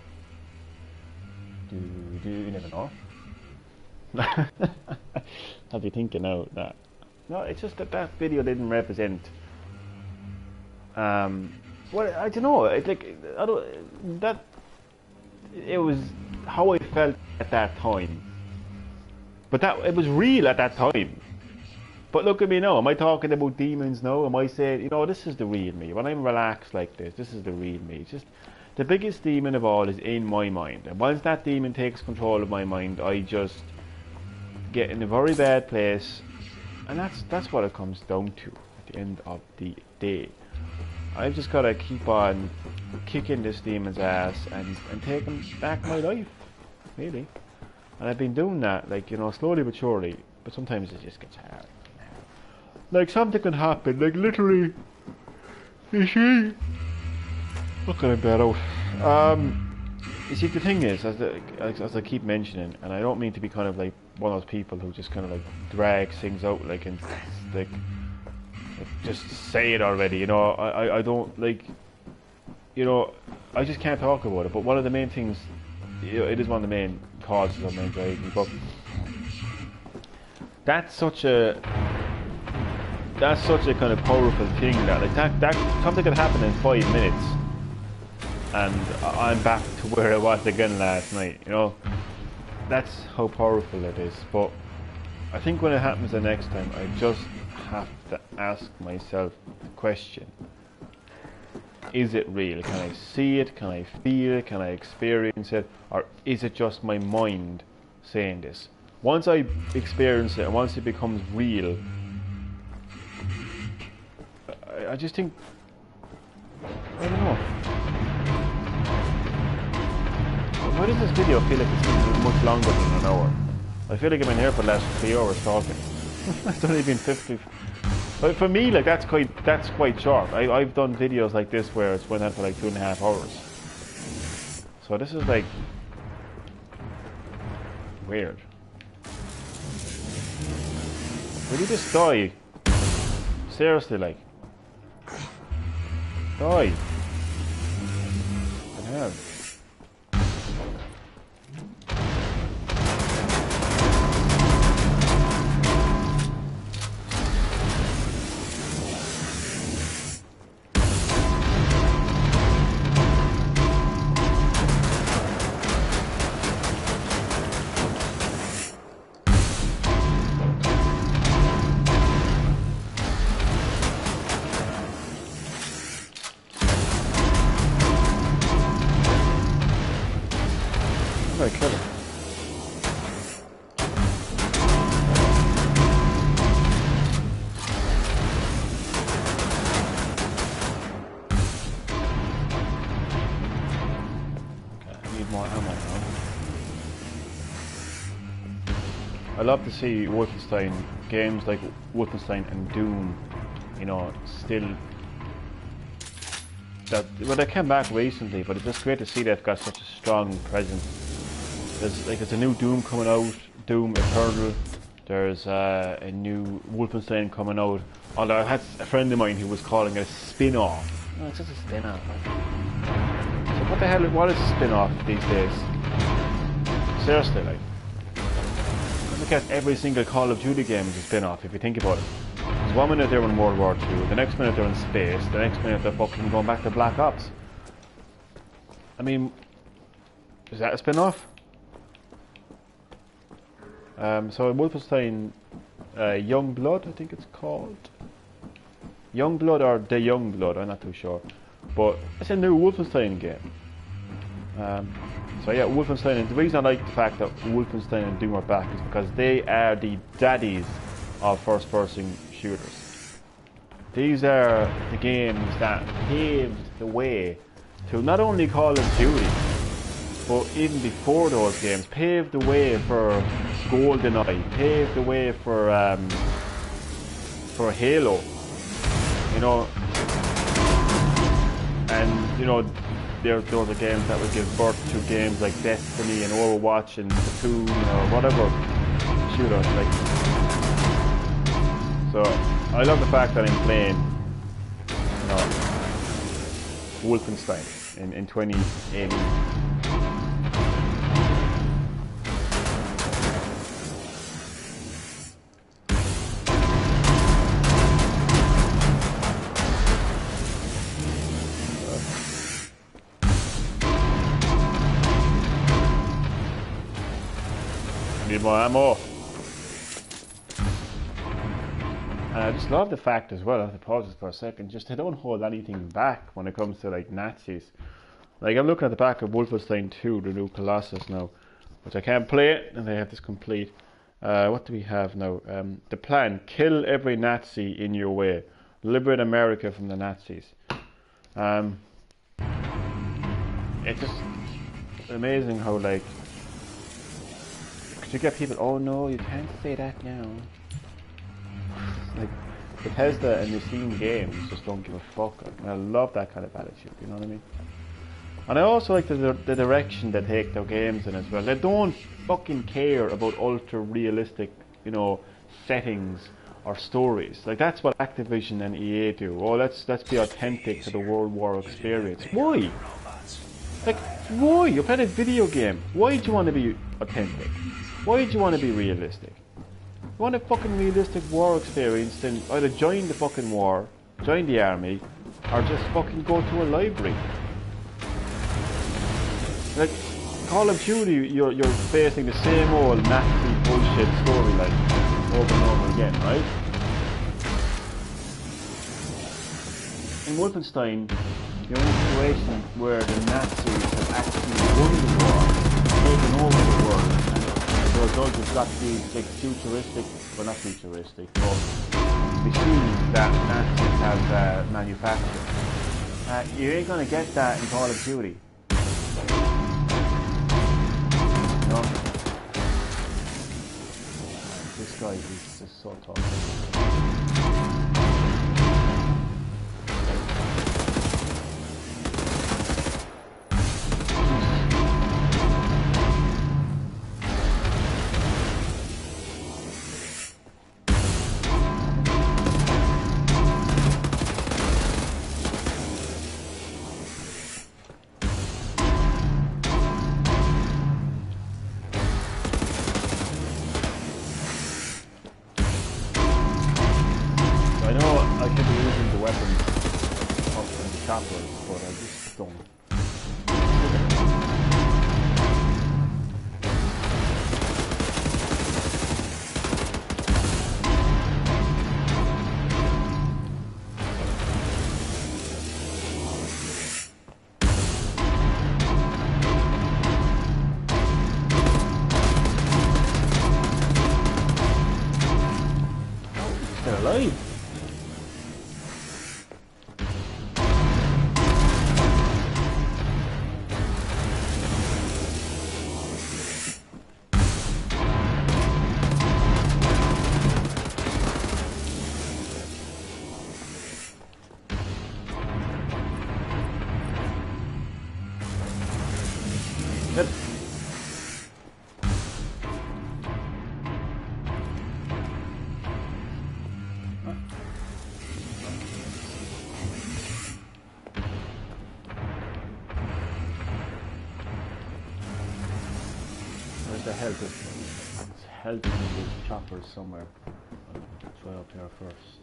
You never know. I'll be thinking out that. No, it's just that video didn't represent. Well, I don't know. It's like it was how I felt at that time. But it was real at that time. But look at me now. Am I talking about demons now? Am I saying, you know, this is the real me? When I'm relaxed like this is the real me. It's just the biggest demon of all is in my mind. And once that demon takes control of my mind, I just get in a very bad place. And that's what it comes down to at the end of the day. I've just got to keep on kicking this demon's ass and taking back my life, really. And I've been doing that, like, you know, slowly but surely. But sometimes it just gets hard. Like, something can happen, like, literally. You see? Look at him bad out. You see, the thing is, as I keep mentioning, and I don't mean to be kind of like one of those people who just kind of like drags things out, like, and like just say it already, you know. I don't like, you know, I just can't talk about it. But one of the main things, you know, it is one of the main causes of my anxiety. But that's such a that's such a kind of powerful thing that like that something could happen in 5 minutes, and I'm back to where I was again last night. You know, that's how powerful it is. But I think when it happens the next time, I just have to ask myself the question: is it real? Can I see it? Can I feel it? Can I experience it? Or is it just my mind saying this? Once I experience it and once it becomes real, I just think, I don't know. Why does this video feel like it's much longer than an hour? I feel like I've been here for the last 3 hours talking. It's only been 50. But for me, like that's quite short. I've done videos like this where it's went on for like 2.5 hours. So this is like weird. Will you just die? Seriously, like die. Yeah. I kill him. Okay, I need more ammo now. I love to see Wolfenstein, games like Wolfenstein and Doom, you know, still that, well, they came back recently, but it's just great to see they've got such a strong presence. There's a new Doom coming out, Doom Eternal. There's a new Wolfenstein coming out. Although I had a friend of mine who was calling it a spin-off. No, it's just a spin-off. So what the hell? What is a spin-off these days? Seriously, like, look at every single Call of Duty game is a spin-off if you think about it. Because 1 minute they're in World War II, the next minute they're in space, the next minute they're fucking going back to Black Ops. I mean, is that a spin-off? So Wolfenstein Youngblood, I think it's called. Youngblood or The Youngblood, I'm not too sure. But it's a new Wolfenstein game. So yeah, Wolfenstein, and the reason I like the fact that Wolfenstein and Doom are back is because they are the daddies of first-person shooters. These are the games that paved the way to not only Call of Duty, but even before those games, paved the way for GoldenEye, paved the way for Halo, you know, and you know, those are games that would give birth to games like Destiny and Overwatch and Splatoon or whatever shooters like. So I love the fact that I'm playing, you know, Wolfenstein in 2018. Need more ammo. And I just love the fact as well, I have to pause this for a second, just they don't hold anything back when it comes to like Nazis. Like I'm looking at the back of Wolfenstein 2, the new Colossus now, which I can't play it, and they have this complete. What do we have now? The plan, kill every Nazi in your way. Liberate America from the Nazis. It's just amazing how like, you get people, oh no, you can't say that now. Like, Bethesda and the Steam games just don't give a fuck. And I love that kind of attitude, you know what I mean? And I also like the direction they take their games in as well. They don't fucking care about ultra realistic, you know, settings or stories. Like that's what Activision and EA do. Oh, let's be authentic to the World War experience. Why? Like, why? You're playing a video game. Why do you want to be authentic? Why do you want to be realistic? You want a fucking realistic war experience, then either join the fucking war, join the army, or just fucking go to a library. Like, Call of Duty, you're facing the same old Nazi bullshit storyline over and over again, right? In Wolfenstein, you're in a situation where the Nazis have actually won the war, taken over the world, and as a result you've got these like futuristic, well not futuristic, but machines that Nazis have manufactured. You ain't gonna get that in Call of Duty. No. This guy is just so tough. It's health in these choppers somewhere. I'll try up here first.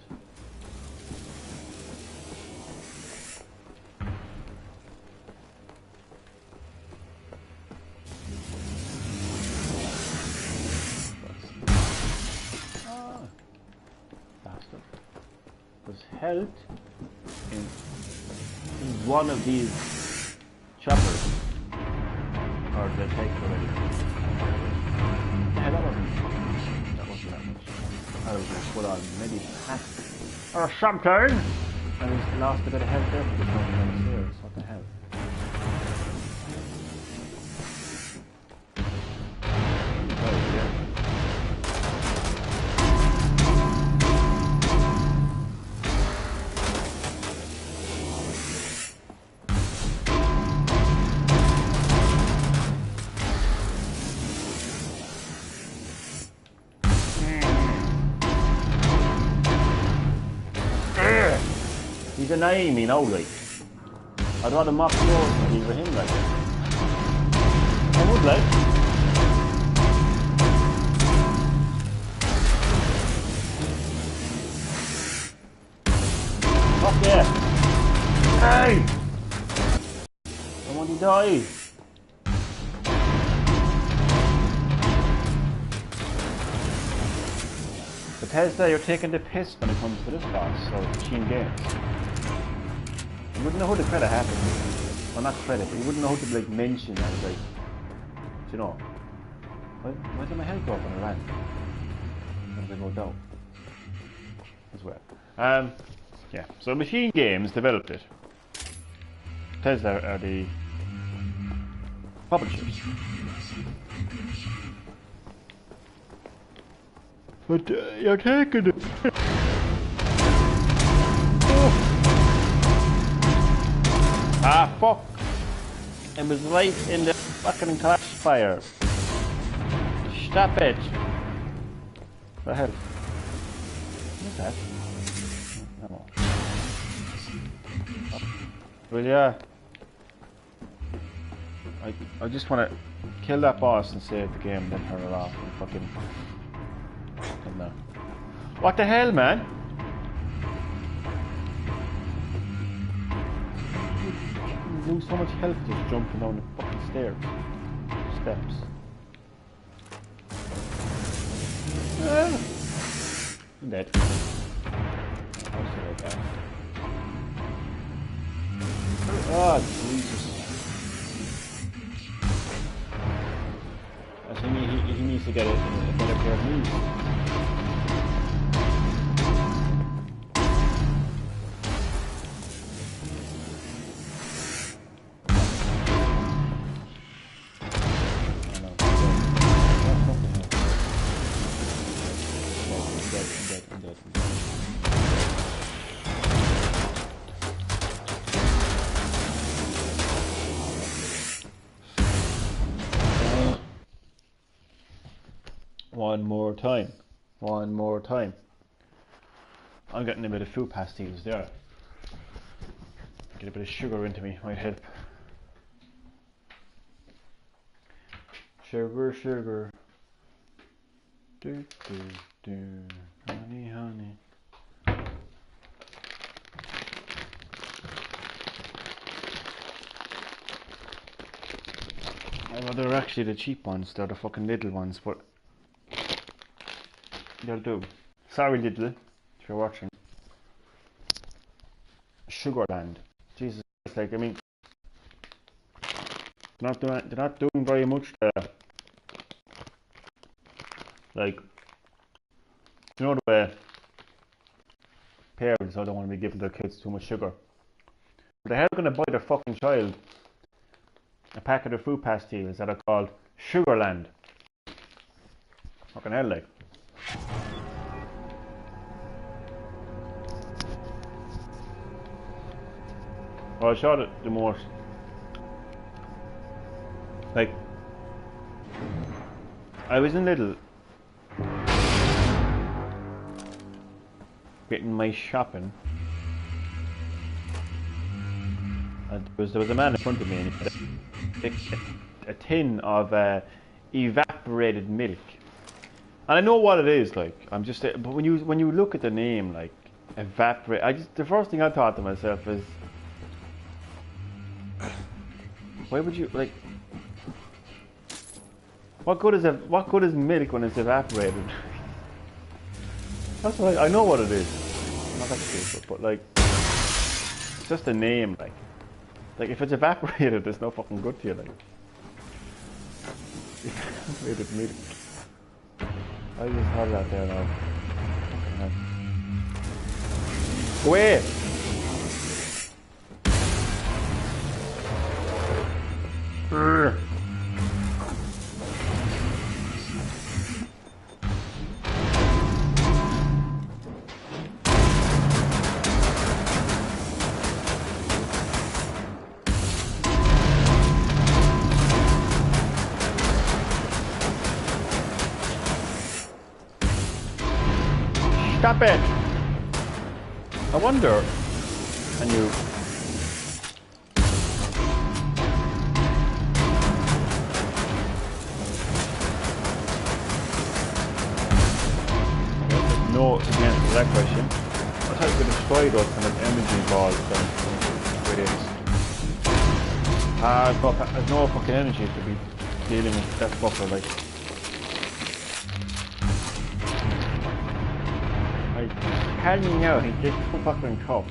Bastard. There's health in one of these choppers. Or did I take it already? Yeah, that wasn't that much. I was going to put on maybe hat or something. I just lost a bit of health there for the time downstairs. What the hell? He's denying me now, like. I'd rather mop the floor than he with him, like. I would, like. Fuck yeah! Hey! I want to die! Bethesda, you're taking the piss when it comes to this boss, or Machine Games. You wouldn't know who the credit happened to. Well, not credit, but you wouldn't know who to like mention as like, you know. Why did my head go up when I ran? When did I go down? As well. Yeah, so Machine Games developed it. Bethesda are the publishers. But you're taking it. Ah, fuck. It was right in the fucking classifier. Stop it. What the hell? What's that? Oh. Well, yeah. I just want to kill that boss and save the game, then turn it off and fucking now. What the hell, man? You lose so much health just jumping down the fucking steps. I'm dead. Oh, Jesus. I think he needs to get a better pair of knees. One more time. I'm getting a bit of food pastilles there. Get a bit of sugar into me, might help. Sugar. Do, honey. Well, they're actually the cheap ones. They're the fucking little ones, but they'll do. Sorry, little, if you're watching. Sugarland. Jesus, like, I mean, they're not doing very much there. Like, you know the way parents don't want to be giving their kids too much sugar. But they're going to buy their fucking child a packet of fruit pastilles that are called Sugarland. Fucking hell, like. Well, I shot it the most. Like, I was in Lidl getting my shopping, and there was a man in front of me, and he had a tin of evaporated milk. And I know what it is, like, but when you look at the name, like, evaporate, the first thing I thought to myself is, why would you, like, what good is milk when it's evaporated? That's what I know what it is. Not that stupid, but like, it's just a name, like if it's evaporated, there's no fucking good to you, like. Evaporated milk. I just have that there now. Go away! Stop it! I wonder, can you... No, to answer that question. That's how you could destroy those kind of energy balls then with it. There's no fucking energy to be dealing with that fucker, like. How do you know he's just fucking top?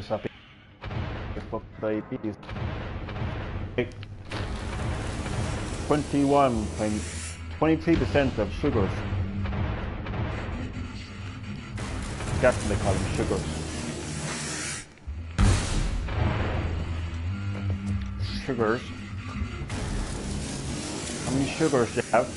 Sapi, diabetes. 23% of sugars. That's what they call them, sugars. Sugars. How many sugars do you have?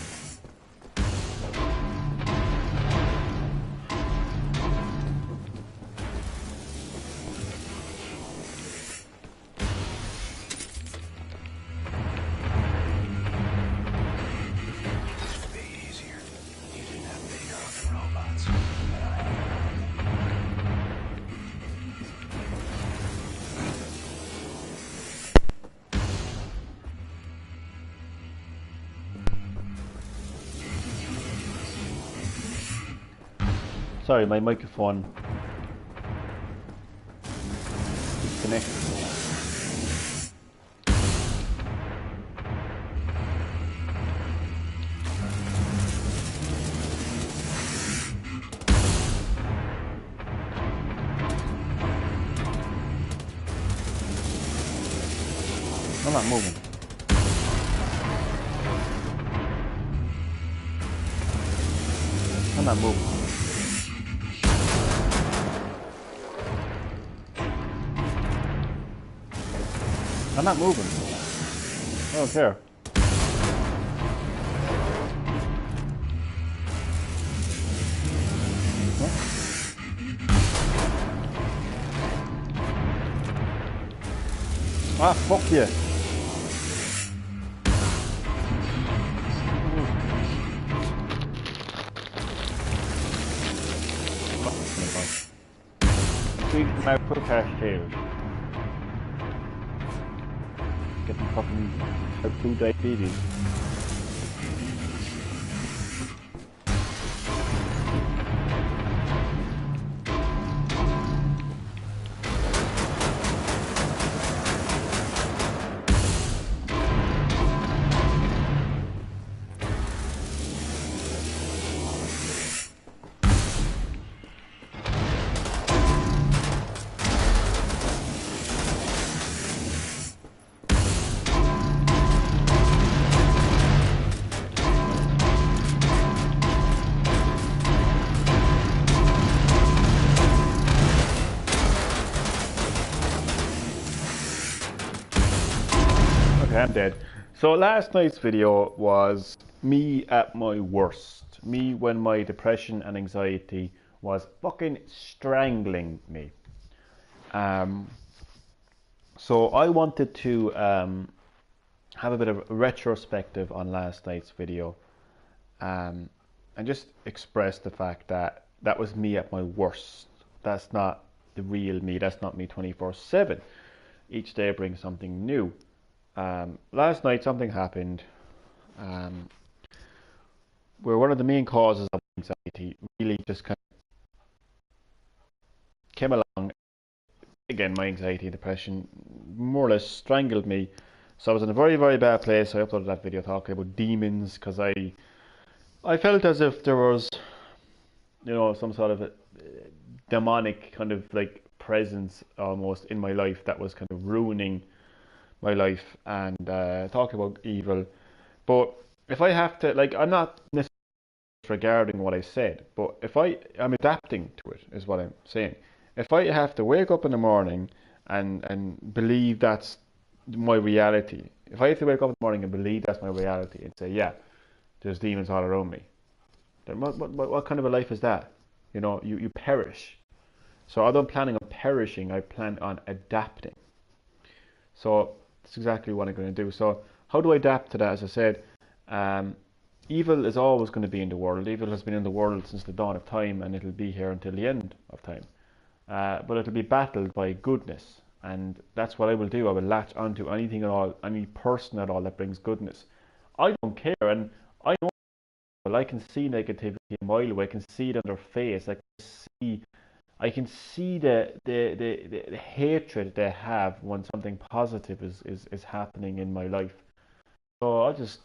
Sorry, my microphone disconnected. I'm not moving. I'm not moving. I'm not moving. I don't care. Huh? Ah, fuck you. Feed my protest here. Getting fucking type 2 diabetes. Okay, I'm dead. So last night's video was me at my worst. Me when my depression and anxiety was fucking strangling me. So I wanted to have a bit of a retrospective on last night's video, and just express the fact that that was me at my worst. That's not the real me. That's not me 24/7. Each day brings something new. Last night something happened where one of the main causes of anxiety really just kind of came along. Again, my anxiety and depression more or less strangled me. So I was in a very, very bad place. I uploaded that video talking about demons because I felt as if there was, some sort of a demonic kind of like presence almost in my life that was kind of ruining my life, and talking about evil. But if I have to, like, I'm not necessarily disregarding what I said, but if I'm adapting to it, is what I'm saying. If I have to wake up in the morning and believe that's my reality, if I have to wake up in the morning and believe that's my reality and say, yeah, there's demons all around me, then what kind of a life is that? You perish. So I don't planning on perishing, I plan on adapting. So that's exactly what I'm going to do. So how do I adapt to that? As I said, evil is always going to be in the world. Evil has been in the world since the dawn of time, and it'll be here until the end of time. But it'll be battled by goodness, and that's what I will do. I will latch onto anything at all, any person at all that brings goodness. I don't care, and I know people. I can see negativity a mile away. I can see it on their face. I can see the hatred they have when something positive is happening in my life. So I'll just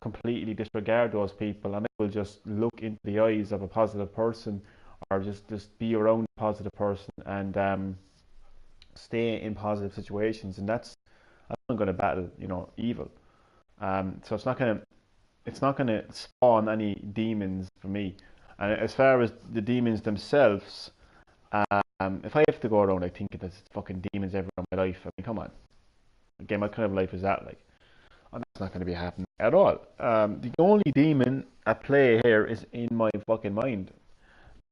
completely disregard those people, and I will just look into the eyes of a positive person, or just be around a positive person, and stay in positive situations. And that's I'm going to battle, evil. So it's not gonna spawn any demons for me. And as far as the demons themselves, if I have to go around like thinking there's fucking demons everywhere in my life, I mean, come on. Again, what kind of life is that like? And that's not going to be happening at all. The only demon at play here is in my fucking mind,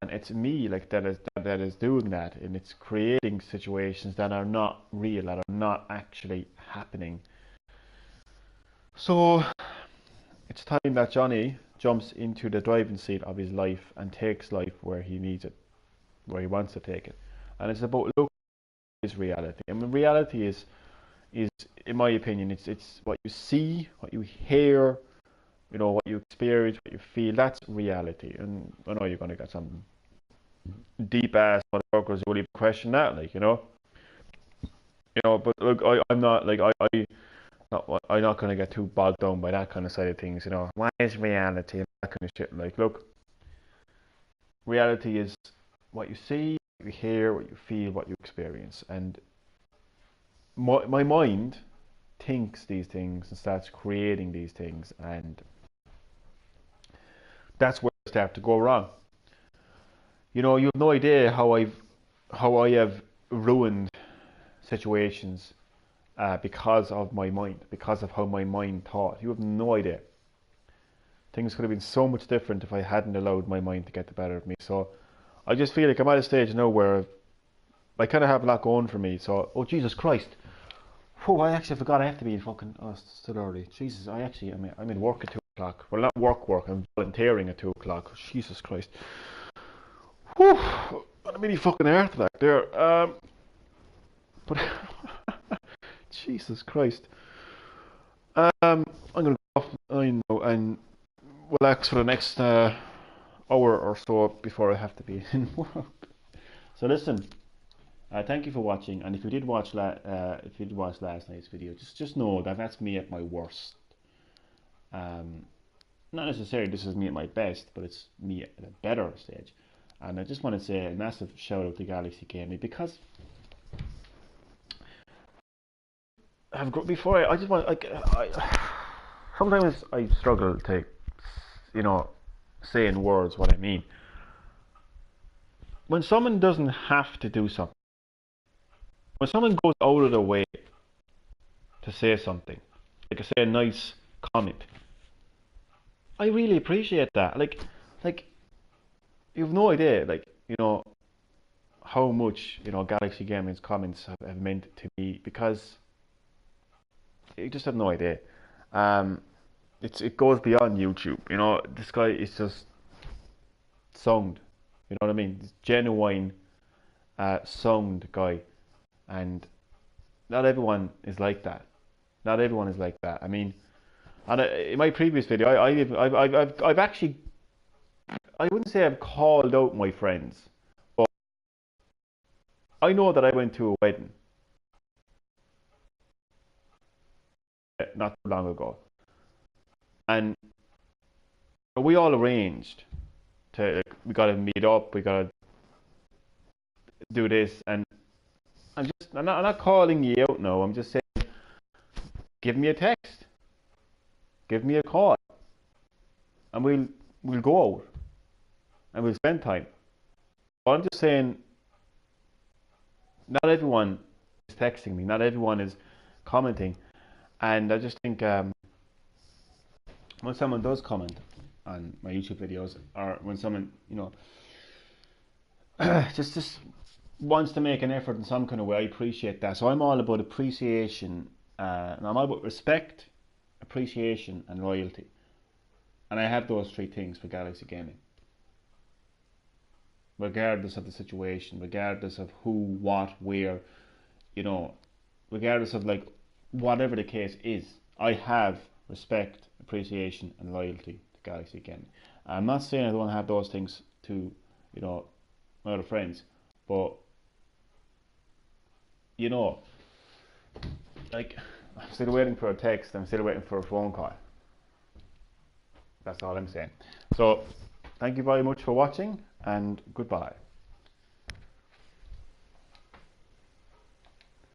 and it's me like that is doing that, and it's creating situations that are not real, that are not actually happening. So it's time that Johnny jumps into the driving seat of his life and takes life where he needs it, where he wants to take it. And it's about looking at his reality. I mean, reality is in my opinion, it's what you see, what you hear, what you experience, what you feel. That's reality. And I know you're going to get something deep ass motherfuckers will even question that, like, But look, I'm not like I'm not gonna get too bogged down by that kind of side of things, What is reality and that kind of shit? Like, look, reality is what you see, what you hear, what you feel, what you experience, and my mind thinks these things and starts creating these things, and that's where I start to go wrong. You have no idea how I have ruined situations because of my mind, because of how my mind thought. You have no idea. Things could have been so much different if I hadn't allowed my mind to get the better of me. So I just feel like I'm at a stage now where I kind of have a lot going for me. So, oh Jesus Christ. Oh, I actually forgot I have to be in fucking. Oh, it's still early. Jesus, I'm in work at 2 o'clock. Well, not work. I'm volunteering at 2 o'clock. Jesus Christ. Whew. Got a mini fucking heart attack there. But Jesus Christ. I'm gonna go off. I know, and relax for the next hour or so before I have to be in work. So listen. Thank you for watching, and if you did watch last night's video, just know that that's me at my worst. Um, Not necessarily this is me at my best, but it's me at a better stage. And I just want to say a massive shout out to Galaxy Gaming because before I just want sometimes I struggle to say in words what I mean. When someone doesn't have to do something, when someone goes out of their way to say something, like I say a nice comment, I really appreciate that. Like you have no idea, how much Galaxy Gaming's comments have meant to me because you just have no idea. Um, it goes beyond YouTube. This guy is just sound. You know what I mean? This genuine sound guy, and not everyone is like that. Not everyone is like that. I mean, and in my previous video, I've actually, I wouldn't say I've called out my friends, but I know that I went to a wedding not too long ago, and we all arranged we got to meet up, we got to do this, and I'm not calling you out now. I'm just saying, give me a text, give me a call, and we'll go out and we'll spend time. But I'm just saying, not everyone is texting me, not everyone is commenting, and I just think when someone does comment on my YouTube videos, or when someone just wants to make an effort in some kind of way, I appreciate that. So I'm all about appreciation, and I'm all about respect, appreciation, and loyalty. And I have those three things for Galaxy Gaming. Regardless of the situation, regardless of who, what, where, regardless of whatever the case is, I have respect, appreciation, and loyalty to Galaxy Gaming. I'm not saying I don't have those things to, my other friends, but I'm still waiting for a text, I'm still waiting for a phone call. That's all I'm saying. So, thank you very much for watching, and goodbye.